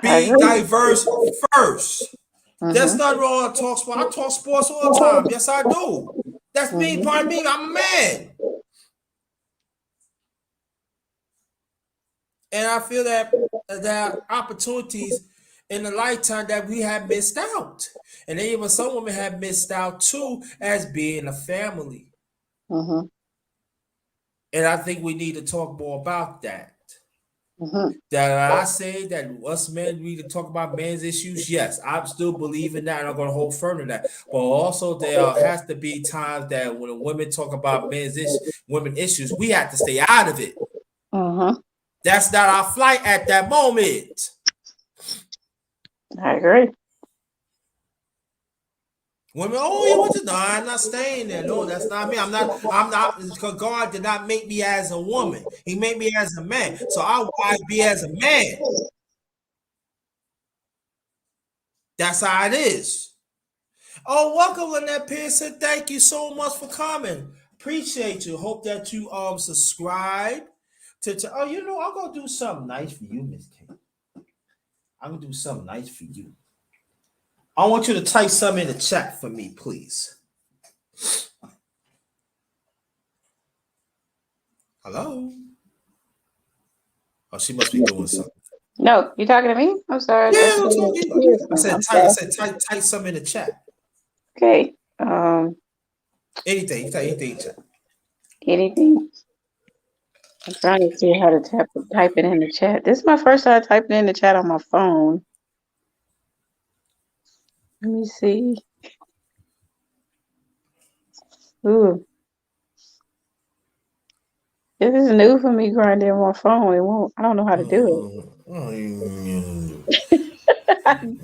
Speaker 3: I
Speaker 1: Be
Speaker 3: agree.
Speaker 1: diverse first. There's
Speaker 3: Mm-hmm.
Speaker 1: nothing wrong with talk sports. I talk sports all the time. Yes, I do. That's me.
Speaker 3: Mm-hmm.
Speaker 1: Pardon me. I'm a man. And I feel that there are opportunities in the lifetime that we have missed out. And even some women have missed out too as being a family.
Speaker 3: Mm-hmm.
Speaker 1: And I think we need to talk more about that.
Speaker 3: Mm-hmm.
Speaker 1: That I say that us men need to talk about men's issues. Yes, I'm still believing that, and I'm going to hold firm to that. But also, there has to be times that when women talk about women issues, we have to stay out of it.
Speaker 3: Mm-hmm.
Speaker 1: That's not our flight at that moment.
Speaker 3: I agree.
Speaker 1: Women, oh, you want to? No, I'm not staying there. No, that's not me. I'm not. I'm not. Because God did not make me as a woman. He made me as a man. So I be as a man. That's how it is. Oh, welcome, Lynette Pearson. Thank you so much for coming. Appreciate you. Hope that you subscribe to oh, I'm gonna do something nice for you, Miss K. I'm gonna do something nice for you. I want you to type something in the chat for me, please. Hello? Oh, she must be doing something.
Speaker 3: No, you talking to me? I'm sorry.
Speaker 1: Yeah,
Speaker 3: That's
Speaker 1: I'm
Speaker 3: what
Speaker 1: talking. I
Speaker 3: I'm
Speaker 1: said type. I
Speaker 3: sorry.
Speaker 1: said type something in the chat.
Speaker 3: Okay.
Speaker 1: Anything. You type anything in the chat.
Speaker 3: Anything? I'm trying to see how to type it in the chat. This is my first time typing in the chat on my phone. Let me see. Ooh, this is new for me grinding on my phone. It won't. I don't know how to do it. I don't.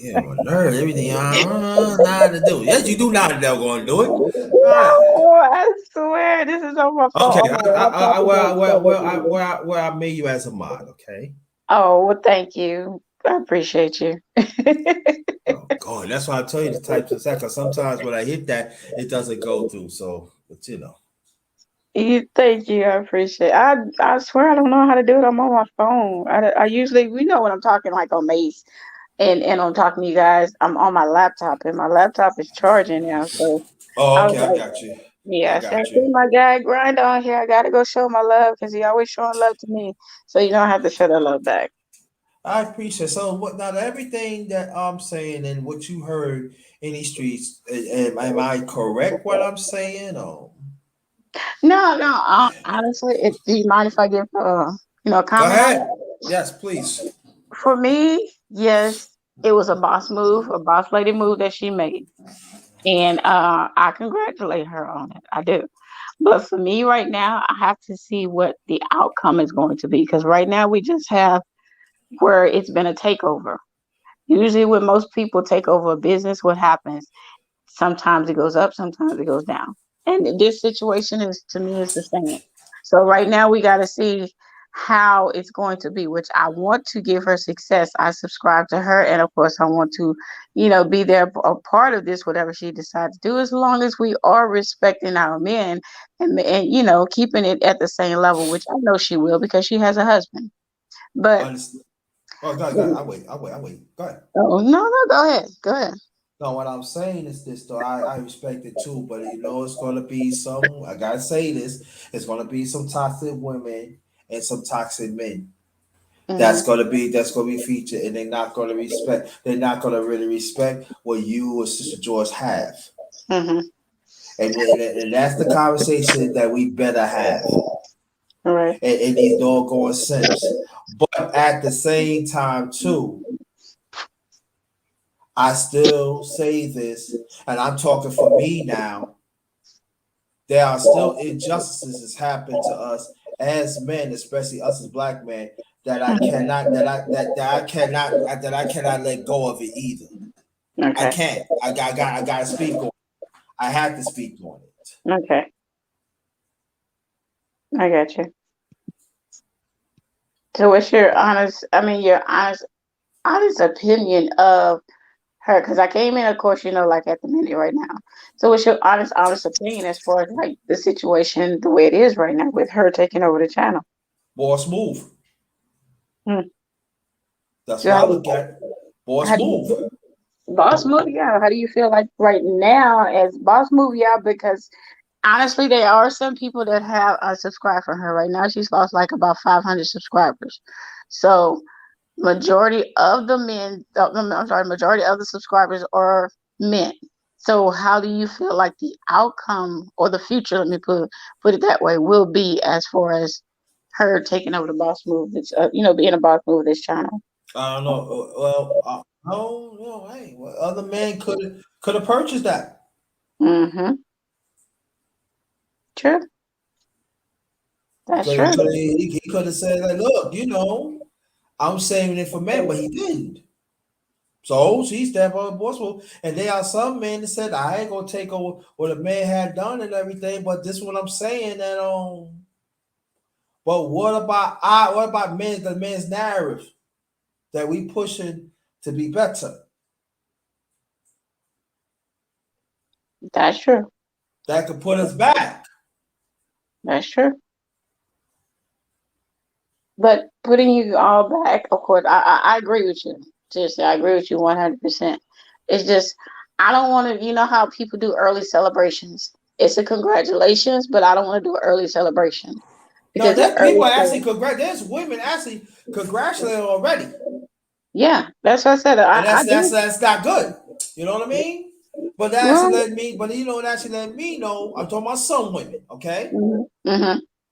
Speaker 1: Yeah, my nerves, everything. I don't know how to do. Yes, you do know how to go and do it. All right.
Speaker 3: No, I swear this is on my phone.
Speaker 1: Okay.
Speaker 3: On my laptop. It doesn't show it.
Speaker 1: Where I made you as a mod. Okay.
Speaker 3: Oh, well, thank you. I appreciate you.
Speaker 1: Oh God, that's why I tell you to type to because sometimes when I hit that, it doesn't go through. So, but
Speaker 3: Thank you. I appreciate it. I swear I don't know how to do it. I'm on my phone. I usually, we know when I'm talking like on Mace and I'm talking to you guys, I'm on my laptop and my laptop is charging now. So
Speaker 1: Oh,
Speaker 3: I was
Speaker 1: okay, I
Speaker 3: like,
Speaker 1: got you. I
Speaker 3: yeah, see, I
Speaker 1: got
Speaker 3: see
Speaker 1: you.
Speaker 3: my guy grind on here. I got to go show my love because he always showing love to me. So you don't have to show that love back.
Speaker 1: I appreciate it. So what now everything that I'm saying and what you heard in these streets, am I correct what I'm saying? Or
Speaker 3: No, no. Honestly, do you mind if I give a
Speaker 1: go
Speaker 3: comment on
Speaker 1: ahead.
Speaker 3: it?
Speaker 1: Yes, please.
Speaker 3: For me, yes, it was a boss move, a boss lady move that she made. And I congratulate her on it. I do. But for me right now, I have to see what the outcome is going to be because right now we just have where it's been a takeover. Usually, when most people take over a business, what happens? Sometimes it goes up, sometimes it goes down. And this situation is to me is the same. So right now we got to see how it's going to be, which I want to give her success. I subscribe to her, and of course, I want to, be there a part of this, whatever she decides to do, as long as we are respecting our men and keeping it at the same level, which I know she will because she has a husband. But
Speaker 1: Honestly. Oh, go ahead. I wait. Go ahead.
Speaker 3: oh no, no, go ahead.
Speaker 1: No, what I'm saying is this though. I respect it too, but it's gonna be some. I gotta say this. It's gonna be some toxic women and some toxic men.
Speaker 3: Hmm.
Speaker 1: That's gonna be featured, and they're not gonna respect. They're not gonna really respect what you or Sister George have,
Speaker 3: Hmm.
Speaker 1: and that's the conversation that we better have.
Speaker 3: All right.
Speaker 1: In these doggone simps. But at the same time, too, I still say this, and I'm talking for me now. There are still injustices that's happened to us as men, especially us as black men, that I cannot that I cannot let go of it either. I
Speaker 3: Okay.
Speaker 1: can't. I gotta speak on it. I have to speak on it.
Speaker 3: Okay. I got you. So, what's your honest? I mean, your honest opinion of her? Because I came in, of course, like at the minute right now. So, what's your honest opinion as far as like the situation, the way it is right now with her taking over the channel?
Speaker 1: Boss move.
Speaker 3: Hmm.
Speaker 1: That's
Speaker 3: So,
Speaker 1: what I look at. Boss
Speaker 3: how do you
Speaker 1: move.
Speaker 3: boss move? Yeah. How do you feel like right now as boss move? Yeah, because honestly, there are some people that have subscribed for her right now. She's lost like about 500 subscribers. So majority of the men, I'm sorry, majority of the subscribers are men. So how do you feel like the outcome or the future, let me put it that way, will be as far as her taking over the boss move, being a boss move of this channel?
Speaker 1: I don't know. Well, no. Hey, well, other man could have purchased that.
Speaker 3: Mm-hmm. True. That's true.
Speaker 1: He could have said like, look, I'm saving it for men, but he didn't. So she's that boastful. And there are some men that said, I ain't gonna take over what a man had done and everything, but this is what I'm saying that but what about the men's narrative that we pushing to be better?
Speaker 3: That's true.
Speaker 1: That could put us back.
Speaker 3: That's true. But putting you all back, of course, I agree with you. Seriously, I agree with you 100%. It's just, I don't want to, you know how people do early celebrations. It's a congratulations, but I don't want to do an early celebration
Speaker 1: No,
Speaker 3: because that
Speaker 1: there's
Speaker 3: early,
Speaker 1: people actually there's women actually congratulating already.
Speaker 3: yeah, that's what I said.
Speaker 1: And
Speaker 3: I
Speaker 1: that's
Speaker 3: do.
Speaker 1: that's not good. You know what I mean? But that actually
Speaker 3: Right.
Speaker 1: let me, but it actually let me know. I'm talking about some women, okay?
Speaker 3: Mm-hmm.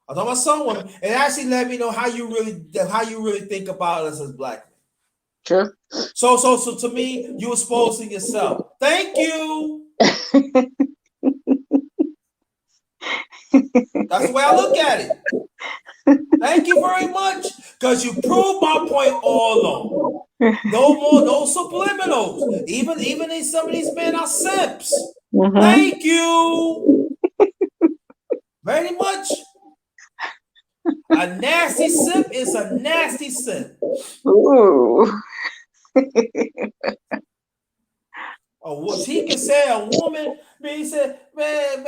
Speaker 1: I'm talking about some women. It actually let me know how you really think about us as black men.
Speaker 3: True.
Speaker 1: So to me, you exposing yourself. Thank you. That's the way I look at it. Thank you very much. Because you proved my point all along. No more, no subliminals. Even in some of these men are simps.
Speaker 3: Mm-hmm.
Speaker 1: Thank you very much. A nasty simp is a nasty simp.
Speaker 3: Ooh.
Speaker 1: Or what he can say a woman, man, he said, my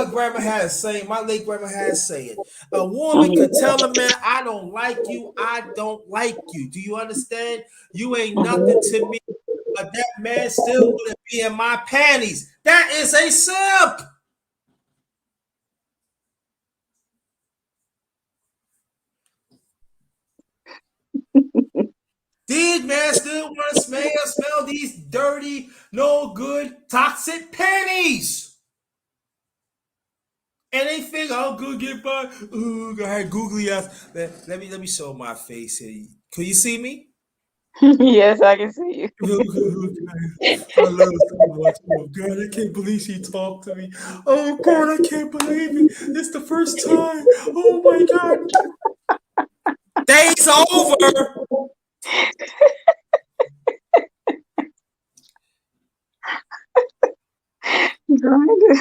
Speaker 1: grandma had a saying, my late grandma had a saying, a woman could tell a man, I don't like you, I don't like you. Do you understand? You ain't nothing
Speaker 3: Mhm.
Speaker 1: to me, but that man still wouldn't be in my panties. That is a simp. These men still want to smell these dirty, no good, toxic panties. And they think I'll go get by. Ooh, I had googly eyes. Let me show my face here. Can you see me?
Speaker 3: Yes, I can see you.
Speaker 1: I love her so much. Oh God, I can't believe she talked to me. Oh God, I can't believe it. It's the first time. Oh my God. Day's over.
Speaker 3: Grinda.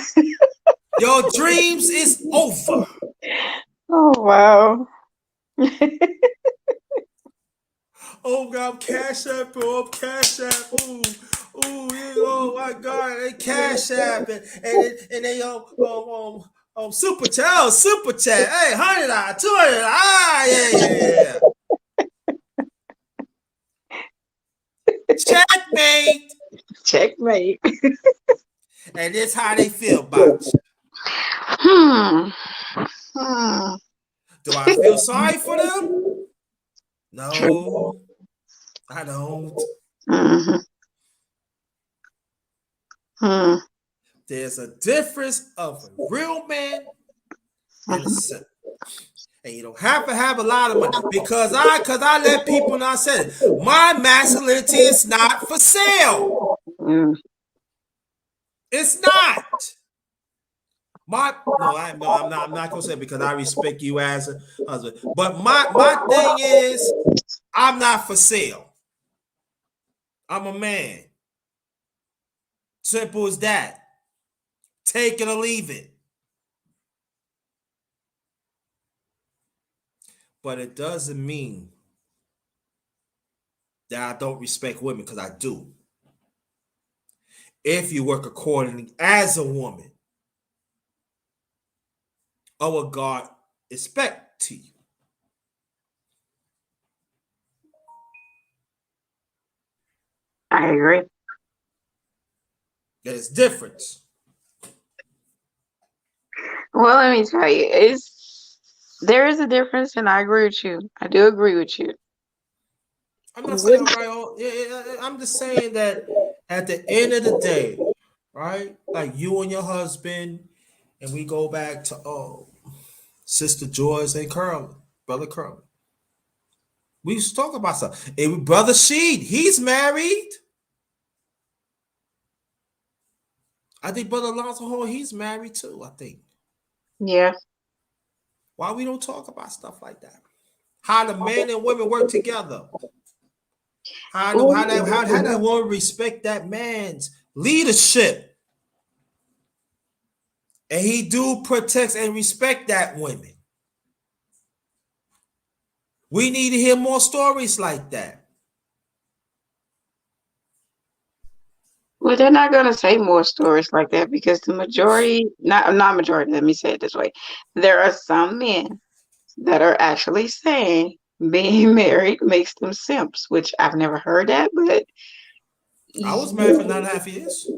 Speaker 1: Your dreams is over.
Speaker 3: Oh wow.
Speaker 1: Oh God, Cash App, bro, Cash App. Ooh, ooh, yeah, oh my God, they Cash App and they super chat, super chat. Hey, $100, $200, yeah. Checkmate.
Speaker 3: Checkmate.
Speaker 1: And this how they feel about you.
Speaker 3: Hmm. Hmm.
Speaker 1: Do I feel sorry for them?
Speaker 3: True.
Speaker 1: No, I don't.
Speaker 3: Mm-hmm. Hmm.
Speaker 1: There's a difference of a real man and a
Speaker 3: Hmm.
Speaker 1: simp. And you don't have to have a lot of money because I let people know I said it. My masculinity is not for sale.
Speaker 3: Mm.
Speaker 1: It's not. I'm not gonna say it because I respect you as a husband. But my thing is I'm not for sale. I'm a man. Simple as that. Take it or leave it. But it doesn't mean that I don't respect women because I do. If you work accordingly as a woman or what God expect to you.
Speaker 3: I agree.
Speaker 1: There's difference.
Speaker 3: Well, let me tell you, there is a difference, and I agree with you. I do agree with you.
Speaker 1: I'm not saying
Speaker 3: Would
Speaker 1: I'm right. I'm just saying that at the end of the day, right? Like you and your husband, and we go back to Sister Joyce and Curly, Brother Curly. We used to talk about stuff. And Brother Sheed, he's married. I think Brother Alonzo Hall, he's married too. I think.
Speaker 3: yeah.
Speaker 1: Why we don't talk about stuff like that? How the men and women work together. How that woman respect that man's leadership, and he do protect and respect that women. We need to hear more stories like that.
Speaker 3: Well, they're not going to say more stories like that because the majority, not majority, let me say it this way. There are some men that are actually saying being married makes them simps, which I've never heard that, but
Speaker 1: I was married for 9.5 years.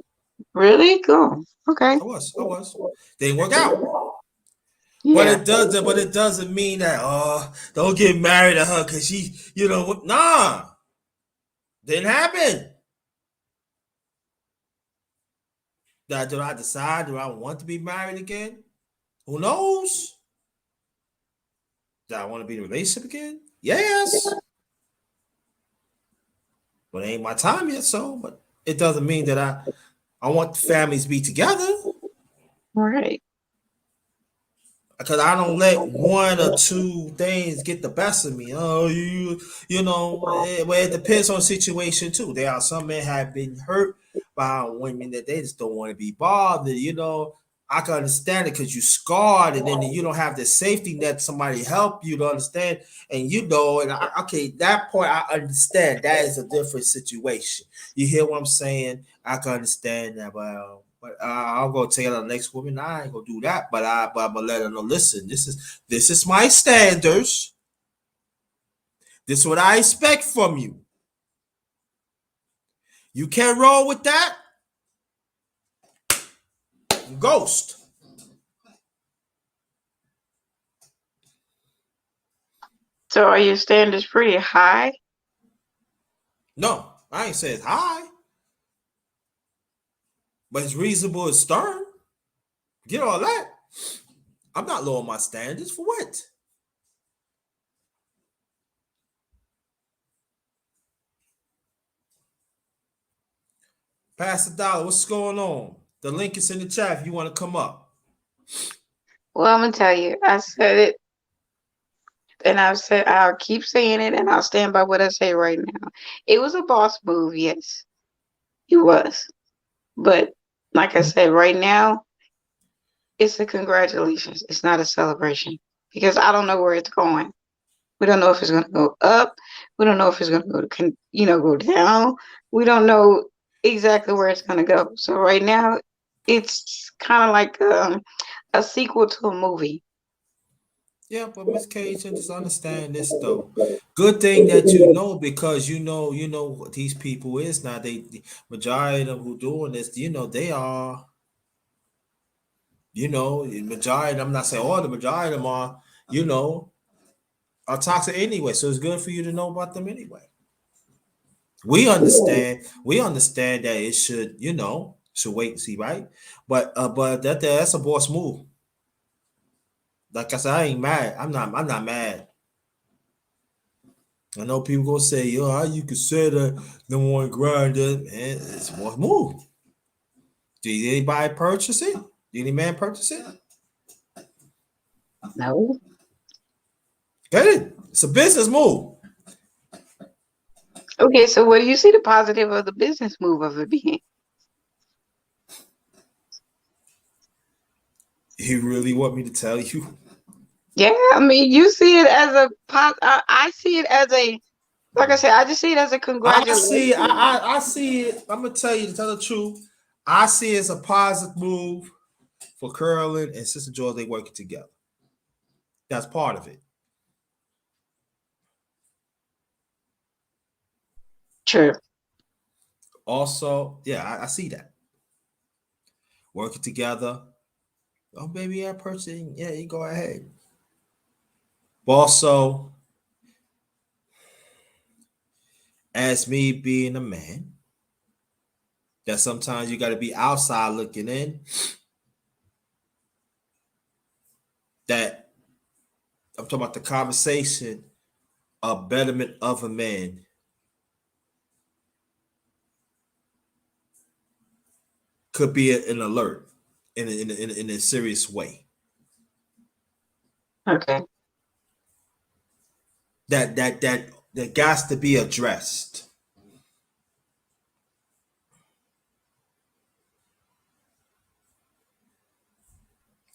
Speaker 3: really cool. Okay.
Speaker 1: I was. Didn't work out. But
Speaker 3: Yeah.
Speaker 1: it doesn't mean that don't get married to her because she, nah, didn't happen. Did I decide? Do I want to be married again? Who knows? Do I want to be in a relationship again? Yes. But it ain't my time yet, but it doesn't mean that I want the families to be together.
Speaker 3: All right.
Speaker 1: Because I don't let one or two things get the best of me. Oh, it depends on the situation too. There are some men have been hurt by women that they just don't want to be bothered. I can understand it because you scarred, and then you don't have the safety net. Somebody help you to understand, okay, that point I understand. That is a different situation. You hear what I'm saying? I can understand that, but I'll go tell the next woman I ain't gonna do that. But I'm gonna let her know. Listen, this is my standards. This is what I expect from you. You can't roll with that. Ghost.
Speaker 3: So are your standards pretty high?
Speaker 1: No, I ain't said hi, but it's reasonable as stern. Get all that. I'm not lowering my standards for what? Pass the dollar. What's going on? The link is in the chat if you want to come up.
Speaker 3: Well, I'm gonna tell you, I said it, and I'll keep saying it, and I'll stand by what I say right now. It was a boss move, yes, it was. But like I said, right now, it's a congratulations. It's not a celebration. because I don't know where it's going. We don't know if it's going to go up. We don't know if it's going to go down. We don't know exactly where it's going to go. So right now, it's kind of like a sequel to a movie.
Speaker 1: Yeah, but Miss Cajun, just understand this though. Good thing that you know because you know what these people is now. The majority of them who doing this, they are, the majority. I'm not saying all the majority of them are, you know, are toxic anyway. So it's good for you to know about them anyway. We understand that it should, should wait and see, right? But that's a boss move. Like I said, I ain't mad. I'm not mad. I know people gonna say, yo, how you consider the one grinder? Man, it's one move. Did anybody purchase it? Did any man purchase it?
Speaker 3: No.
Speaker 1: Good. It's a business move.
Speaker 3: Okay, so what do you see the positive of the business move of it being?
Speaker 1: You really want me to tell you?
Speaker 3: Yeah, I mean, you see it as I see it as a, like I said, I just see it as a congratulations.
Speaker 1: I see it. I'm gonna tell you to tell the truth. I see it as a positive move for Curlin and Sister George. They working together. That's part of it.
Speaker 3: True.
Speaker 1: Also, yeah, I see that working together. Oh, baby, yeah, purchasing. Yeah, you go ahead. But also, as me being a man, that sometimes you got to be outside looking in. That I'm talking about the conversation of betterment of a man could be an alert in a serious way.
Speaker 3: Okay.
Speaker 1: That got to be addressed.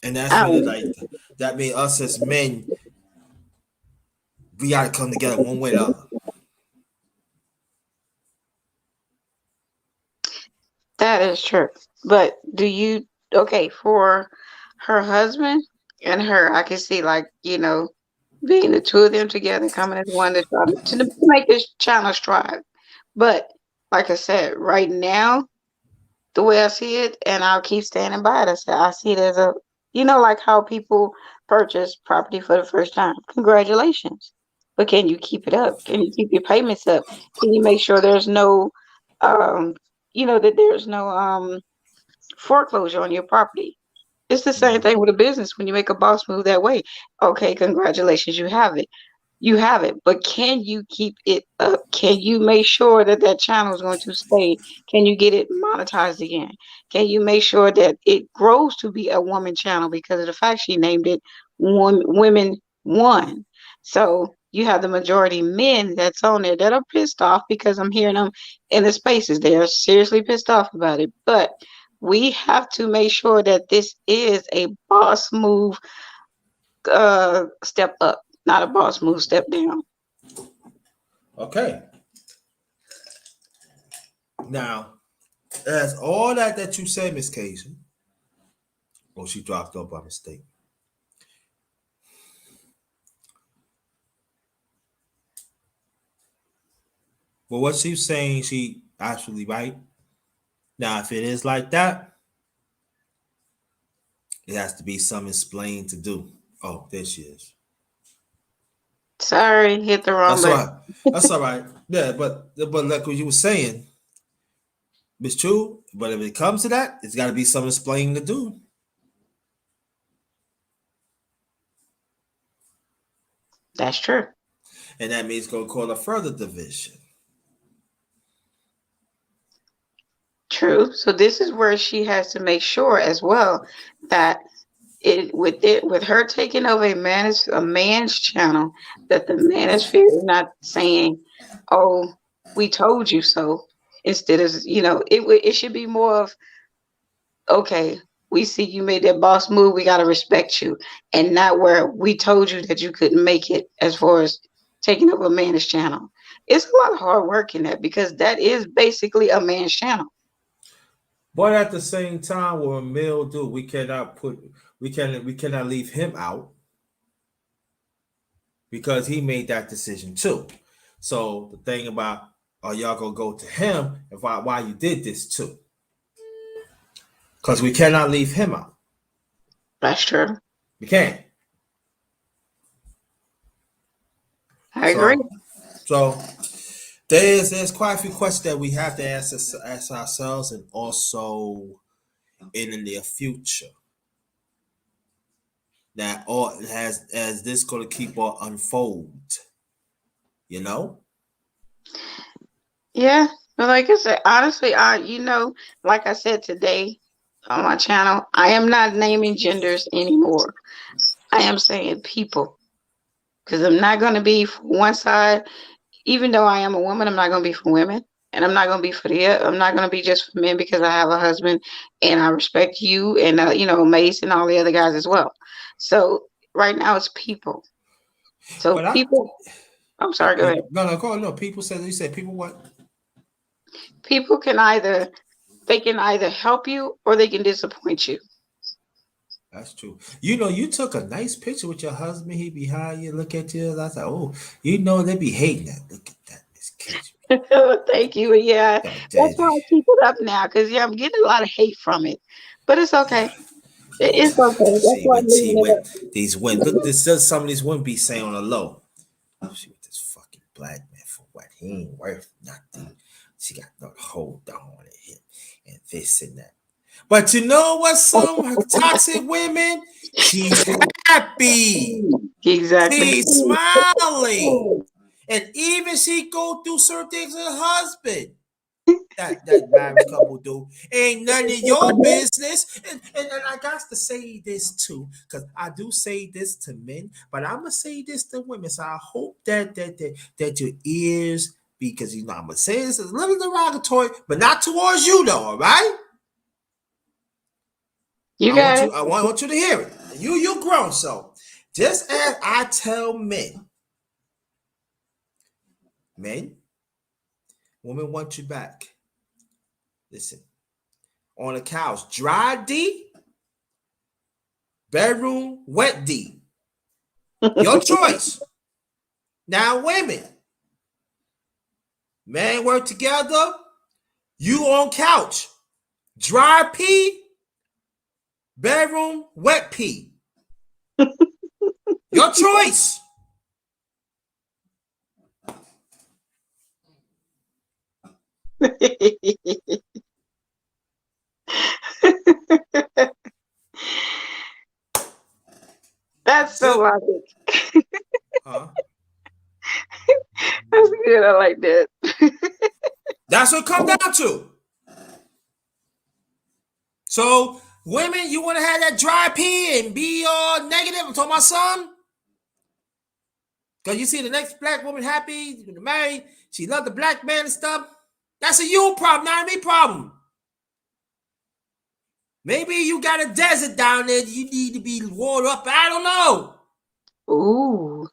Speaker 1: And that's really
Speaker 3: Um,
Speaker 1: like that means us as men, we gotta come together one way or the other.
Speaker 3: that is true. But do you, okay, for her husband and her, I can see like, being the two of them together, coming as one to try to make this channel strive. But like I said, right now, the way I see it, and I'll keep standing by it. I see it as a, like how people purchase property for the first time. Congratulations. But can you keep it up? Can you keep your payments up? Can you make sure there's no, um, that there's no foreclosure on your property? It's the same
Speaker 1: Mhm.
Speaker 3: thing with a business when you make a boss move that way. Okay, congratulations, you have it. You have it, but can you keep it up? Can you make sure that that channel is going to stay? Can you get it monetized again? Can you make sure that it grows to be a woman channel because of the fact she named it one Women One? So you have the majority men that's on there that are pissed off because I'm hearing them in the spaces. They are seriously pissed off about it. But we have to make sure that this is a boss move step up, not a boss move step down.
Speaker 1: Okay. Now, as all that you say, Miss Cajun, oh, she dropped up by mistake. But what she's saying, she actually right. Now, if it is like that, it has to be some explained to do. Oh, there she is.
Speaker 3: Sorry, hit the wrong
Speaker 1: That's all
Speaker 3: button.
Speaker 1: right. That's all right. Yeah, but like what you were saying, it's true. But if it comes to that, it's got to be some explaining to do,
Speaker 3: That's true.
Speaker 1: and that means going to cause a further division.
Speaker 3: True. So this is where she has to make sure as well that with her taking over a man's channel, that the manosphere is not saying, "Oh, we told you so." Instead of, it should be more of, okay. we see you made that boss move, we gotta respect you, and not where we told you that you couldn't make it as far as taking over a man's channel. It's a lot of hard work in that because that is basically a man's channel.
Speaker 1: But at the same time, what a male do, we cannot leave him out because he made that decision too. So the thing about, are y'all gonna go to him and why you did this too? Because we cannot leave him out.
Speaker 3: That's true.
Speaker 1: We can't.
Speaker 3: I agree.
Speaker 1: So there's quite a few questions that we have to ask ourselves, and also in the near future. That all has as this gonna keep on unfold, you know?
Speaker 3: Yeah, but like I said, honestly, like I said today on my channel, I am not naming genders anymore. I am saying people because I'm not going to be for one side. Even though I am a woman, I'm not going to be for women, and I'm not going to be for I'm not going to be just for men because I have a husband and I respect you and Mace and all the other guys as well. So right now it's people. So
Speaker 1: But
Speaker 3: people. I'm sorry. Go ahead.
Speaker 1: No. People said, you said people what?
Speaker 3: People can either help you or they can disappoint you.
Speaker 1: That's true. You took a nice picture with your husband. He behind you. Look at you. I was like, oh, they be hating that. Look at that, Miss Kitchen.
Speaker 3: Thank you. Yeah, that's why I keep it up now because I'm getting a lot of hate from it, but it's okay. It's okay. That's why I'm leaving it
Speaker 1: When
Speaker 3: up.
Speaker 1: these women, look, this does some of these women be saying on the low. Oh, she with this fucking black man for what? He ain't worth nothing. She got no hold on at him and this and that. But you know what? Some toxic women, she's happy.
Speaker 3: Exactly.
Speaker 1: She's smiling. And even she go through certain things with her husband. That marriage couple do. Ain't none of your business. And I got to say this too, because I do say this to men, but I'm gonna say this to women. So I hope that your ears, because I'm gonna say this is a little derogatory, but not towards you though, all right?
Speaker 3: You
Speaker 1: I
Speaker 3: guys.
Speaker 1: want you to hear it. You grown, so just as I tell men, women want you back. Listen, on the couch, dry D, bedroom, wet D. Your choice. Now, women, man, work together. You on couch, dry P, bedroom, wet P. Your choice.
Speaker 3: That's so logic.
Speaker 1: Huh?
Speaker 3: That's good. I like that.
Speaker 1: That's what it comes down to. So, women, you want to have that dry P and be all negative? I'm talking about son. Because you see the next black woman happy, married, she loved the black man and stuff. That's a you problem, not a me problem. Maybe you got a desert down there you need to be watered up. I don't know.
Speaker 3: Ooh.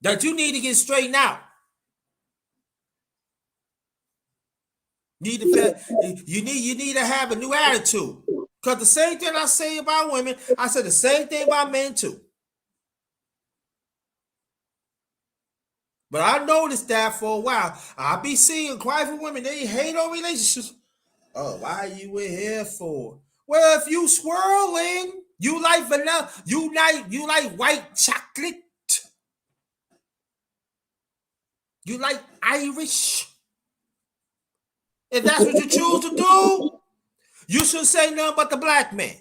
Speaker 1: That you need to get straightened out. You need to have a new attitude. Because the same thing I say about women, I said the same thing about men too. But I noticed that for a while. I be seeing quite a few women, they hate on relationships. Oh, why are you in here for? Well, if you swirling, you like vanilla, you like white chocolate, you like Irish. If that's what you choose to do, you should say nothing but the black man.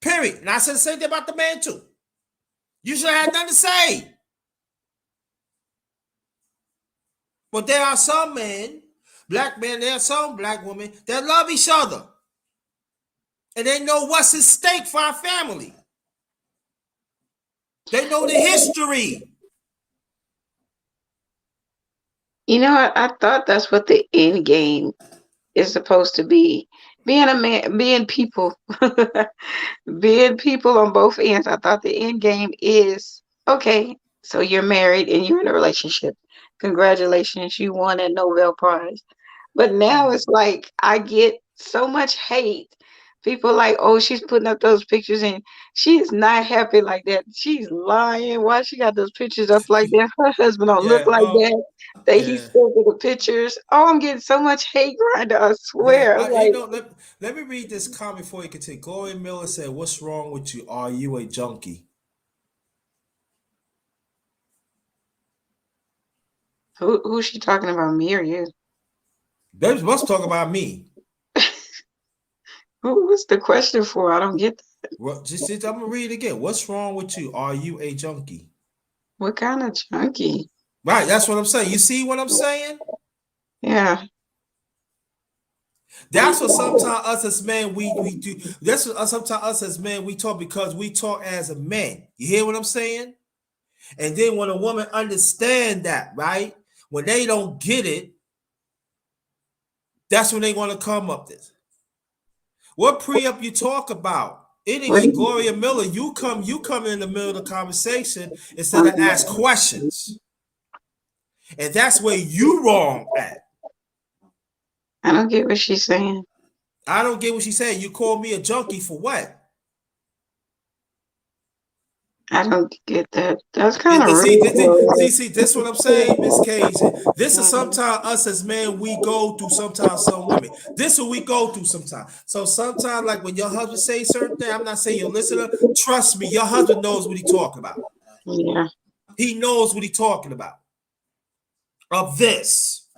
Speaker 1: Period. And I said the same thing about the man too. You should have nothing to say. But there are some men, black men, there are some black women that love each other. And they know what's at stake for our family. They know the history.
Speaker 3: I thought that's what the end game is supposed to be. being a man, being people, being people on both ends. I thought the end game is okay. So you're married and you're in a relationship. Congratulations, you won a Nobel Prize. But now it's like I get so much hate. People like, oh, she's putting up those pictures and she's not happy like that. She's lying. Why she got those pictures up like that? Her husband don't look
Speaker 1: Yeah,
Speaker 3: like that. That he
Speaker 1: yeah,
Speaker 3: sent her the pictures. Oh, I'm getting so much hate, Grinda. I
Speaker 1: yeah.
Speaker 3: swear. I'm
Speaker 1: You
Speaker 3: like,
Speaker 1: know, let me read this comment before you continue. Gloria Miller said, "What's wrong with you? Are you a junkie?"
Speaker 3: who's she talking about? Me or you?
Speaker 1: Baby must talk about me.
Speaker 3: What's the question for? I don't get that.
Speaker 1: Well, I'm gonna read it again. What's wrong with you? Are you a junkie?
Speaker 3: What kind of junkie?
Speaker 1: Right, that's what I'm saying. You see what I'm saying?
Speaker 3: Yeah.
Speaker 1: That's what sometimes us as men we do. That's what sometimes us as men we talk because we talk as a man. You hear what I'm saying? And then when a woman understand that, right? When they don't get it, that's when they want to come up this. What pre-up you talk about?
Speaker 3: What?
Speaker 1: Any Gloria Miller, you come in the middle of the conversation instead of ask questions. And that's where you wrong at.
Speaker 3: I don't get what she's saying.
Speaker 1: I don't get what she said. You call me a junkie for what?
Speaker 3: I don't get that. That's kind of
Speaker 1: And
Speaker 3: rude.
Speaker 1: see,
Speaker 3: Though.
Speaker 1: this what I'm saying, Miss Cajun. This is
Speaker 3: Mhm.
Speaker 1: sometimes us as men we go through. Sometimes some women. This is what we go through sometimes. So sometimes, like when your husband say certain thing, I'm not saying your listener. Trust me, your husband knows what he talking about.
Speaker 3: Yeah,
Speaker 1: He knows what he talking about. Of this,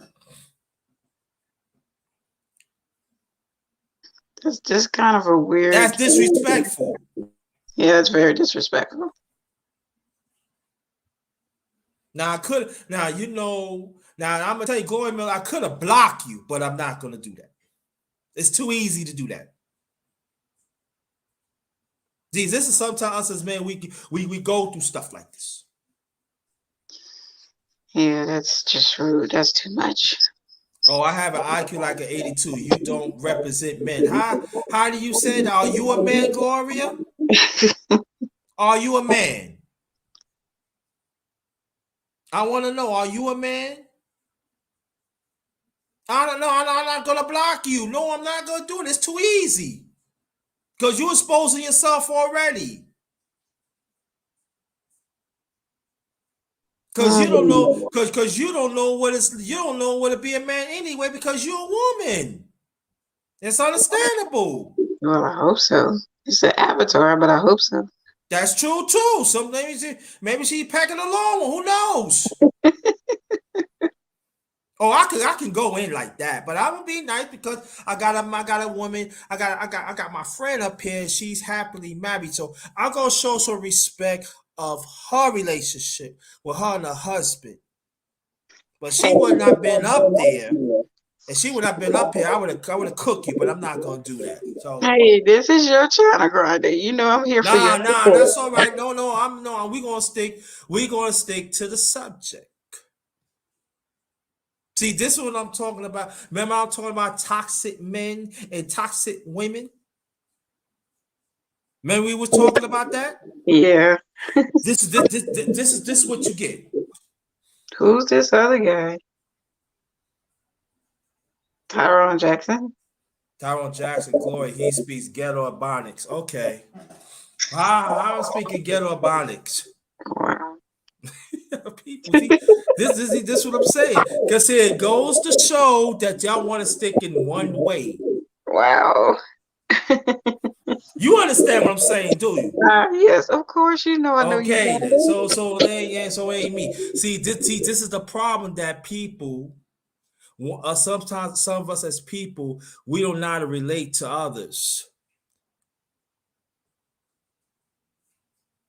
Speaker 3: that's just kind of a weird.
Speaker 1: that's disrespectful.
Speaker 3: Yeah, it's very disrespectful.
Speaker 1: Now I could. Now you know. Now I'm gonna tell you, Glory Mill. I could have blocked you, but I'm not gonna do that. It's too easy to do that. Geez, this is sometimes us as men we go through stuff like this.
Speaker 3: Yeah, that's just rude. That's too much.
Speaker 1: Oh, I have an IQ like an 82. You don't represent men. How do you say that? Are you a man, Gloria? Are you a man? I want to know. Are you a man? I don't know. I'm not gonna block you. No, I'm not gonna do it. It's too easy. Because you're exposing yourself already. Because you don't know,
Speaker 3: Mm,
Speaker 1: because you don't know what it's you don't know what to be a man anyway, because you're a woman. It's understandable.
Speaker 3: well, I hope so. It's an avatar, but I hope so.
Speaker 1: That's true too. Some maybe she's packing along. Who knows? Oh, I can go in like that, but I'm gonna be nice because I got a woman, I got my friend up here. She's happily married, so I'm gonna show some respect of her relationship with her and her husband. But she would not been up there, and she would not been up here. I would have cooked you, but I'm not gonna do that. So
Speaker 3: Hey, this is your China Grinder. You know I'm here for your
Speaker 1: nah,
Speaker 3: support.
Speaker 1: that's all right. No, I'm no. We gonna stick to the subject. See, this is what I'm talking about. Remember, I'm talking about toxic men and toxic women. Remember, we was talking about that.
Speaker 3: Yeah.
Speaker 1: This is what you get.
Speaker 3: Who's this other guy? Tyrone Jackson?
Speaker 1: Tyrone Jackson, Glory, he speaks ghetto ebonics. Okay, I'm speaking ghetto ebonics.
Speaker 3: Wow.
Speaker 1: People, see, this is what I'm saying. Because here it goes to show that y'all want to stick in one way.
Speaker 3: Wow.
Speaker 1: You understand what I'm saying, do you?
Speaker 3: Yes, of course. You know I know you
Speaker 1: Okay,
Speaker 3: got
Speaker 1: then. So it ain't me. This is the problem that people, sometimes some of us as people, we don't know how to relate to others.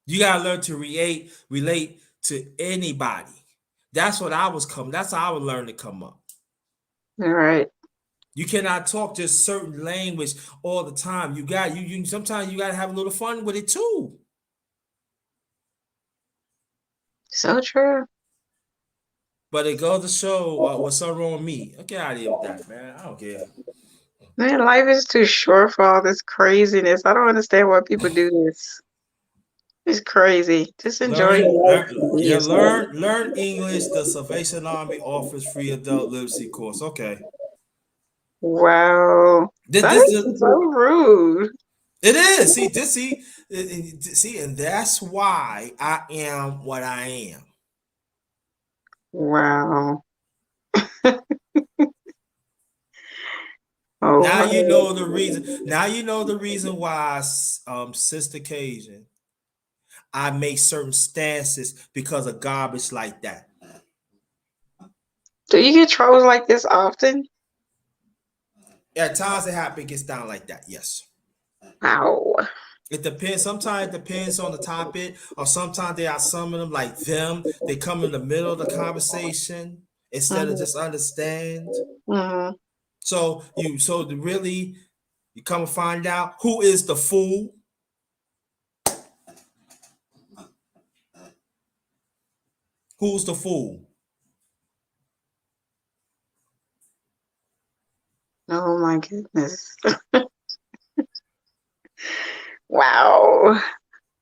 Speaker 1: You gotta learn to relate to anybody. That's what I was coming. That's how I would learn to come up.
Speaker 3: All right.
Speaker 1: You cannot talk just certain language all the time. You sometimes you gotta have a little fun with it too.
Speaker 3: So true.
Speaker 1: But it goes to show what's so wrong with me. Get out of here with that, man. I don't care.
Speaker 3: Man, life is too short for all this craziness. I don't understand why people do this. It's crazy. Just enjoy your life and be yourself.
Speaker 1: Learn English. The Salvation Army offers free adult literacy course. Okay.
Speaker 3: Wow. That
Speaker 1: This
Speaker 3: is so rude.
Speaker 1: it is. See, and that's why I am what I am.
Speaker 3: Wow. Oh
Speaker 1: Now
Speaker 3: my
Speaker 1: you know the reason. Now you know the reason why, Sister Cajun, I make certain stances because of garbage like that.
Speaker 3: Do you get trolls like this often?
Speaker 1: At times it happens, it gets down like that. Yes.
Speaker 3: Wow.
Speaker 1: It depends. Sometimes it depends on the topic, or sometimes they are some of them like them. They come in the middle of the conversation instead of
Speaker 3: Hmm.
Speaker 1: just understand.
Speaker 3: Hmm.
Speaker 1: So really you come and find out who is the fool. Who's the fool?
Speaker 3: Oh my goodness. Wow.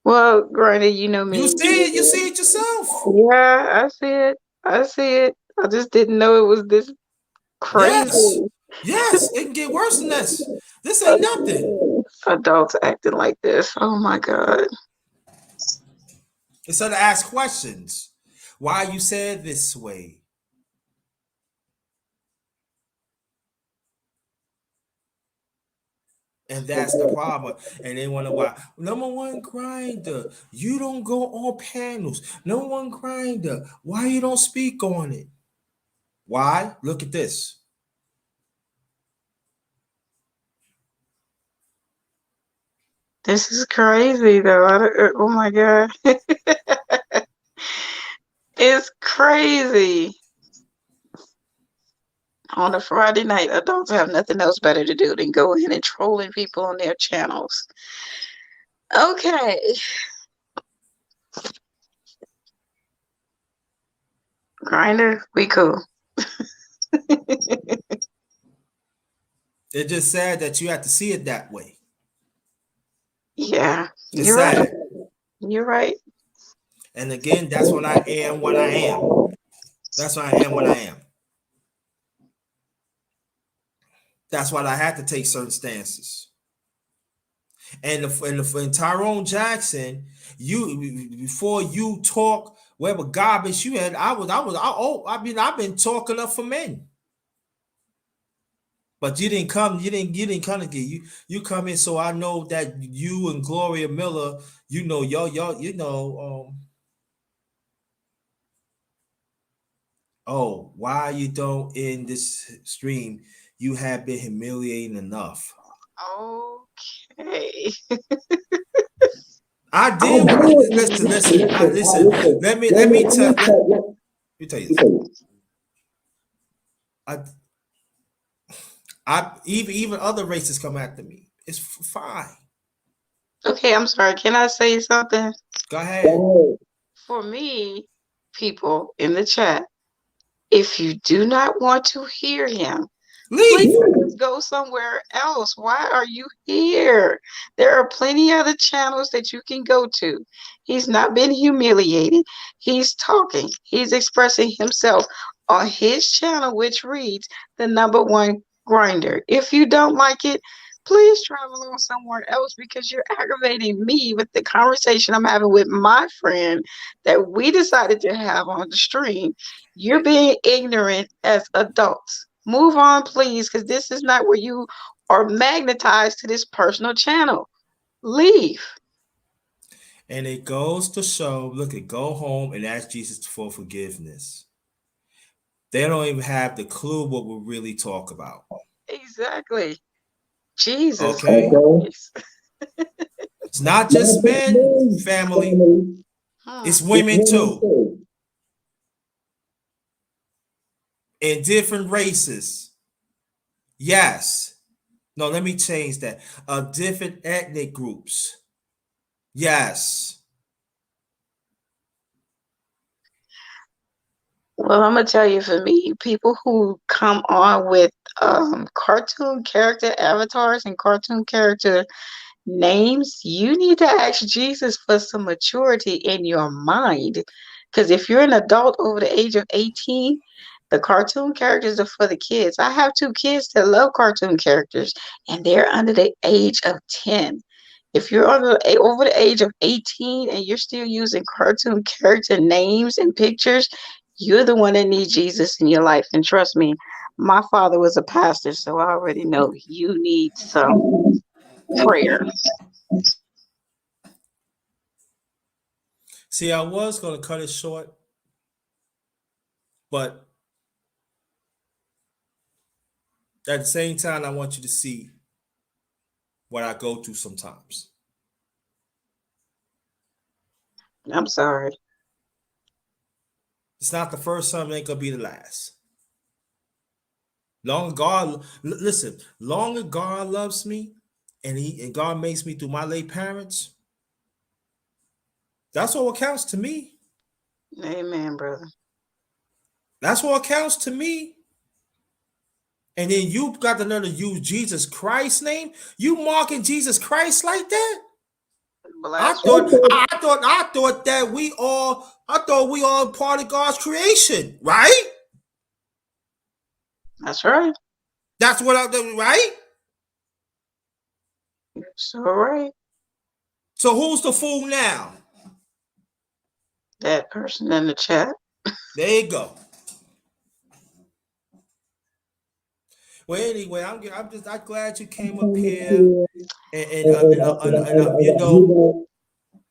Speaker 3: Well, granted, you know
Speaker 1: You
Speaker 3: me.
Speaker 1: see it. You see it yourself.
Speaker 3: Yeah, I see it. I see it. I just didn't know it was this
Speaker 1: Yes.
Speaker 3: crazy.
Speaker 1: Yes. It can get worse than this. This ain't nothing.
Speaker 3: Adults acting like this. Oh my God.
Speaker 1: Instead of ask questions, why you said this way. And that's the problem. And they wonder why. Number one grinder, you don't go on panels. Number one grinder, why you don't speak on it? Why? Look at this.
Speaker 3: This is crazy though. Oh my God. It's crazy. On a Friday night, adults have nothing else better to do than go in and trolling people on their channels. Okay. Grinder, we cool.
Speaker 1: It's just sad that you have to see it that way.
Speaker 3: Yeah,
Speaker 1: It's
Speaker 3: you're right.
Speaker 1: sad.
Speaker 3: You're right.
Speaker 1: And again, that's when I am what I am. That's why I am what I am. That's why I had to take certain stances. And Tyrone Jackson, you before you talk whatever garbage you had, I've been talking up for men. But you didn't come to get you come in, so I know that you and Gloria Miller, y'all, oh, why you don't in this stream, you have been humiliating enough.
Speaker 3: Okay.
Speaker 1: I did listen, listen, let me tell you this. I even other races come after me. It's fine.
Speaker 3: Okay, I'm sorry. Can I say something?
Speaker 1: Go ahead.
Speaker 3: For me, people in the chat, if you do not want to hear him,
Speaker 1: Leave.
Speaker 3: please go somewhere else. Why are you here? There are plenty other channels that you can go to. He's not been humiliated. He's talking. He's expressing himself on his channel, which reads the number one grinder. If you don't like it, please travel on somewhere else because you're aggravating me with the conversation I'm having with my friend that we decided to have on the stream. You're being ignorant as adults. Move on, please, because this is not where you are magnetized to this personal channel. Leave.
Speaker 1: And it goes to show, look at go home and ask Jesus for forgiveness. They don't even have the clue what we really talk about.
Speaker 3: Exactly. Jesus.
Speaker 1: Okay? It's not just men, family,
Speaker 3: Hmm.
Speaker 1: it's women too. In different races. Yes. No, let me change that. Different ethnic groups. Yes.
Speaker 3: Well, I'm gonna tell you, for me, people who come on with cartoon character avatars and cartoon character names, you need to ask Jesus for some maturity in your mind. Because if you're an adult over the age of 18, the cartoon characters are for the kids. I have two kids that love cartoon characters, and they're under the age of 10. If you're over the age of 18 and you're still using cartoon character names and pictures, you're the one that needs Jesus in your life. And trust me, my father was a pastor, so I already know you need some prayer.
Speaker 1: See, I was going to cut it short, but at the same time, I want you to see what I go through sometimes.
Speaker 3: I'm sorry.
Speaker 1: It's not the first time, it ain't gonna be the last. Long as God, listen, long as God loves me, and God makes me through my late parents, that's all counts to me.
Speaker 3: Amen, brother.
Speaker 1: That's what counts to me. And then you got to learn to use Jesus Christ's name. You marking Jesus Christ like that? I thought,
Speaker 3: Blasphemy.
Speaker 1: I thought we all part of God's creation, right?
Speaker 3: That's right.
Speaker 1: That's what I do, right?
Speaker 3: So right.
Speaker 1: So who's the fool now?
Speaker 3: That person in the chat.
Speaker 1: There you go. Well, anyway, I'm glad you came up here and you know.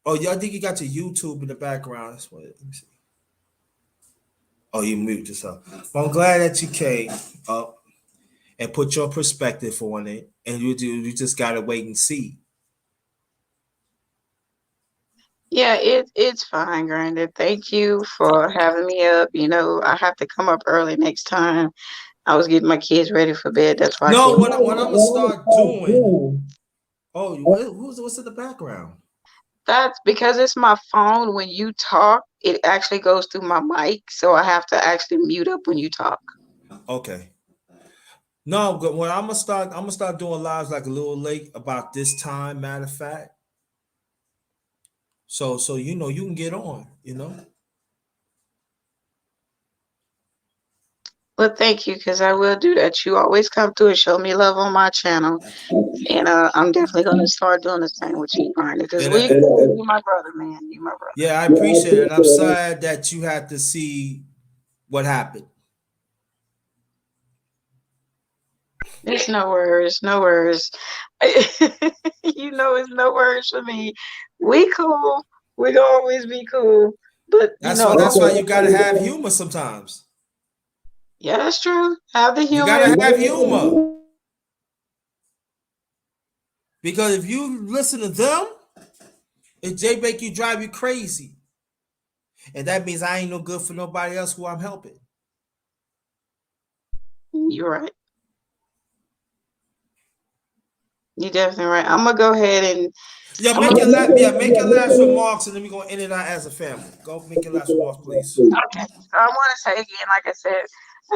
Speaker 1: Oh, yeah, I think you got your YouTube in the background. That's what. Let me see. Oh, you moved yourself. Well, I'm glad that you came up and put your perspective on it, and you just gotta wait and see.
Speaker 3: Yeah, it's fine, Grinda. Thank you for having me up. You know, I have to come up early next time. I was getting my kids ready for bed. That's why I
Speaker 1: No,
Speaker 3: came.
Speaker 1: what I'm gonna start doing. Oh, what's in the background?
Speaker 3: That's because it's my phone. When you talk, it actually goes through my mic, so I have to actually mute up when you talk.
Speaker 1: Okay. No, but when I'm gonna start doing lives like a little late about this time. Matter of fact, so you know you can get on. You know.
Speaker 3: Well, thank you, because I will do that. You always come through and show me love on my channel. And I'm definitely gonna start doing the same with you, Barney, because
Speaker 1: And
Speaker 3: we cool. You my brother, man. You my brother.
Speaker 1: yeah, I appreciate it. And I'm sad that you had to see what happened.
Speaker 3: It's no worries, no worries. You know, it's no worries for me. We cool. We gonna always be cool. But you
Speaker 1: That's
Speaker 3: know,
Speaker 1: why that's why you gotta have humor sometimes.
Speaker 3: yeah, that's true. Have the
Speaker 1: You
Speaker 3: humor.
Speaker 1: gotta have humor. Because if you listen to them, it they make you drive you crazy. And that means I ain't no good for nobody else who I'm helping.
Speaker 3: You're right. You're definitely right. I'm gonna go ahead and
Speaker 1: Yeah,
Speaker 3: I'm gonna.
Speaker 1: make your last remarks and then we're gonna end it out as a family. Go make your last remarks, please.
Speaker 3: Okay. So I want to say again, like I said,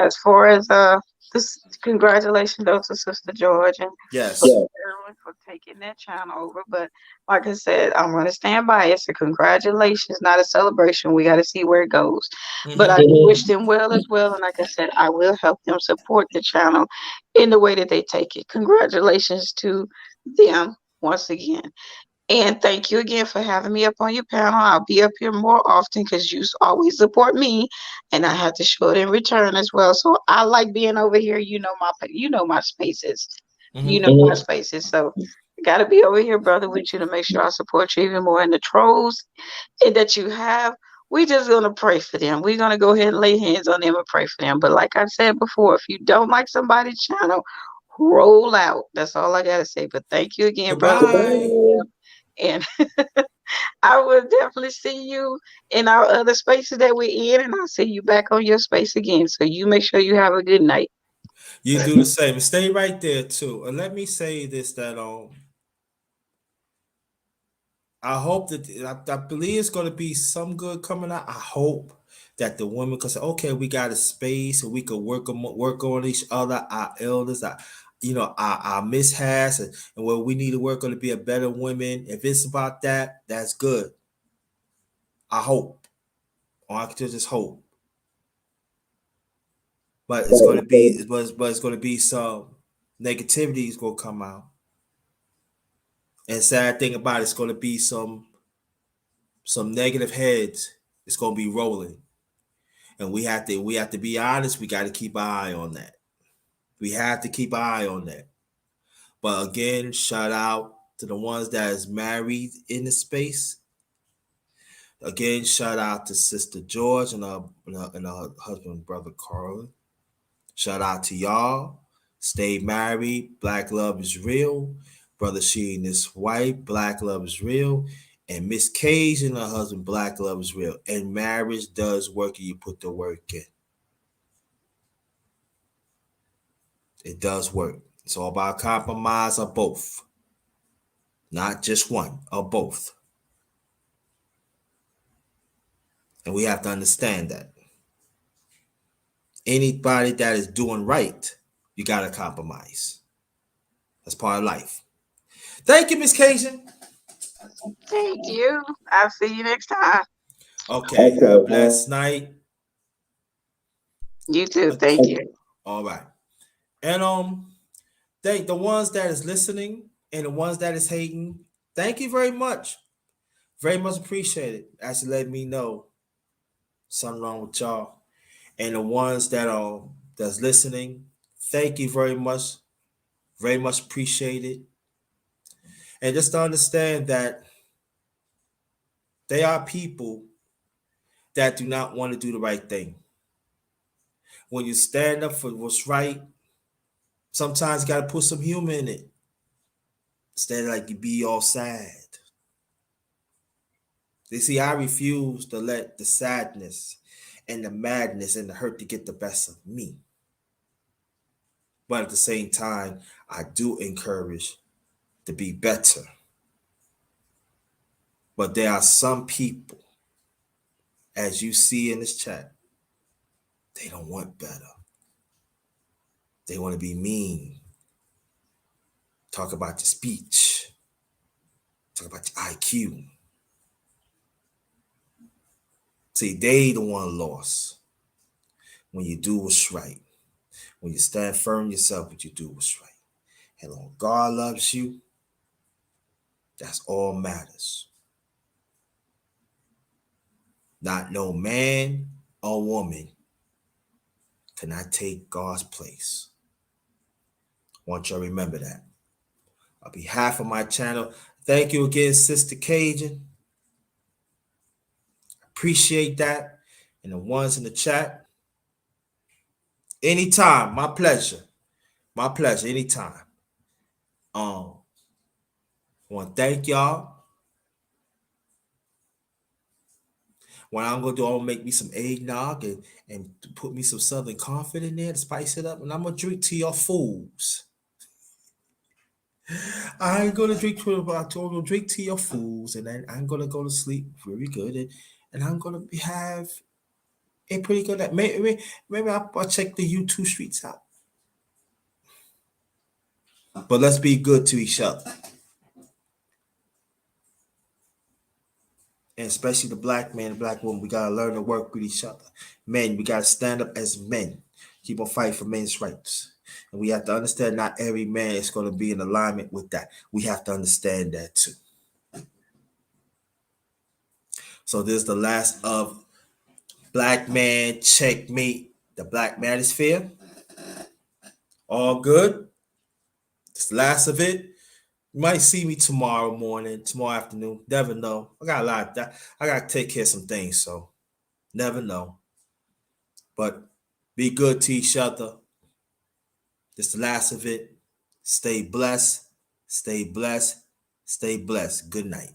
Speaker 3: as far as this, congratulations though to Sister George and
Speaker 1: Yes.
Speaker 3: everyone for taking that channel over. But like I said, I'm gonna stand by it. So congratulations, not a celebration. We got to see where it goes. But I
Speaker 1: Mm-hmm.
Speaker 3: wish them well as well. And like I said, I will help them support the channel in the way that they take it. Congratulations to them once again. And thank you again for having me up on your panel. I'll be up here more often because you always support me, and I have to show it in return as well. So I like being over here. You know my spaces. You
Speaker 1: Mm-hmm.
Speaker 3: know my spaces. So I got to be over here, brother, with you to make sure I support you even more. And the trolls that you have, we just gonna pray for them. We're gonna go ahead and lay hands on them and pray for them. But like I said before, if you don't like somebody's channel, roll out. That's all I gotta say. But thank you again, brother.
Speaker 1: Goodbye.
Speaker 3: And I will definitely see you in our other spaces that we're in, and I'll see you back on your space again. So you make sure you have a good night.
Speaker 1: You do the same. And stay right there too. And let me say this that I hope that I believe it's gonna be some good coming out. I hope that the women could say, okay, we got a space and we could work on each other, our elders, our mishaps, and where we need to work on to be a better women. If it's about that, that's good. I hope, or I could just hope. But it's going to be, but it's going to be some negativity is going to come out. And sad thing about it's going to be some negative heads. It's going to be rolling, and we have to be honest. We got to keep an eye on that. We have to keep an eye on that. But again, shout out to the ones that is married in the space. Again, shout out to Sister George and her husband, brother Carl. Shout out to y'all. Stay married. Black love is real. Brother Sheen is white. Black love is real. And Miss Cage and her husband, black love is real. And marriage does work and you put the work in. It does work. It's all about compromise of both. Not just one, of both. And we have to understand that. Anybody that is doing right, you got to compromise. That's part of life. Thank you, Miss Cajun.
Speaker 3: Thank you. I'll see you next time.
Speaker 1: Okay, have a blessed night.
Speaker 3: You too. Thank you.
Speaker 1: All right. And thank the ones that is listening and the ones that is hating. Thank you very much. Very much appreciated. Actually let me know something wrong with y'all. And the ones that are that's listening, thank you very much. Very much appreciated. And just to understand that they are people that do not want to do the right thing. When you stand up for what's right, sometimes you got to put some humor in it. Instead of like you be all sad. They see, I refuse to let the sadness and the madness and the hurt to get the best of me. But at the same time, I do encourage to be better. But there are some people, as you see in this chat, they don't want better. They want to be mean. Talk about your speech. Talk about your IQ. See, they the one lost. When you do what's right. When you stand firm yourself, what you do what's right. And when God loves you, that's all matters. Not no man or woman cannot take God's place. I want you to remember that. On behalf of my channel, thank you again, Sister Cajun. Appreciate that. And the ones in the chat, anytime, my pleasure. My pleasure, anytime. I want to thank y'all. What I'm gonna do, I'm gonna make me some eggnog and put me some Southern Comfort in there to spice it up, and I'm gonna drink to your fools. I ain't gonna drink to I'm gonna drink to your fools, and then I'm gonna go to sleep very good, and I'm gonna have a pretty good night. Maybe I'll check the YouTube streets out. But let's be good to each other. And especially the black man and black woman, we gotta learn to work with each other. Men, we gotta stand up as men. Keep on fighting for men's rights. And we have to understand not every man is going to be in alignment with that. We have to understand that too. So this is the last of Blackman Checkmate, the Black Manosphere. All good. This the last of it. You might see me tomorrow morning, tomorrow afternoon. Never know. I got a lot of that. I got to take care of some things, so never know. But be good to each other. This is the last of it. Stay blessed. Stay blessed. Stay blessed. Good night.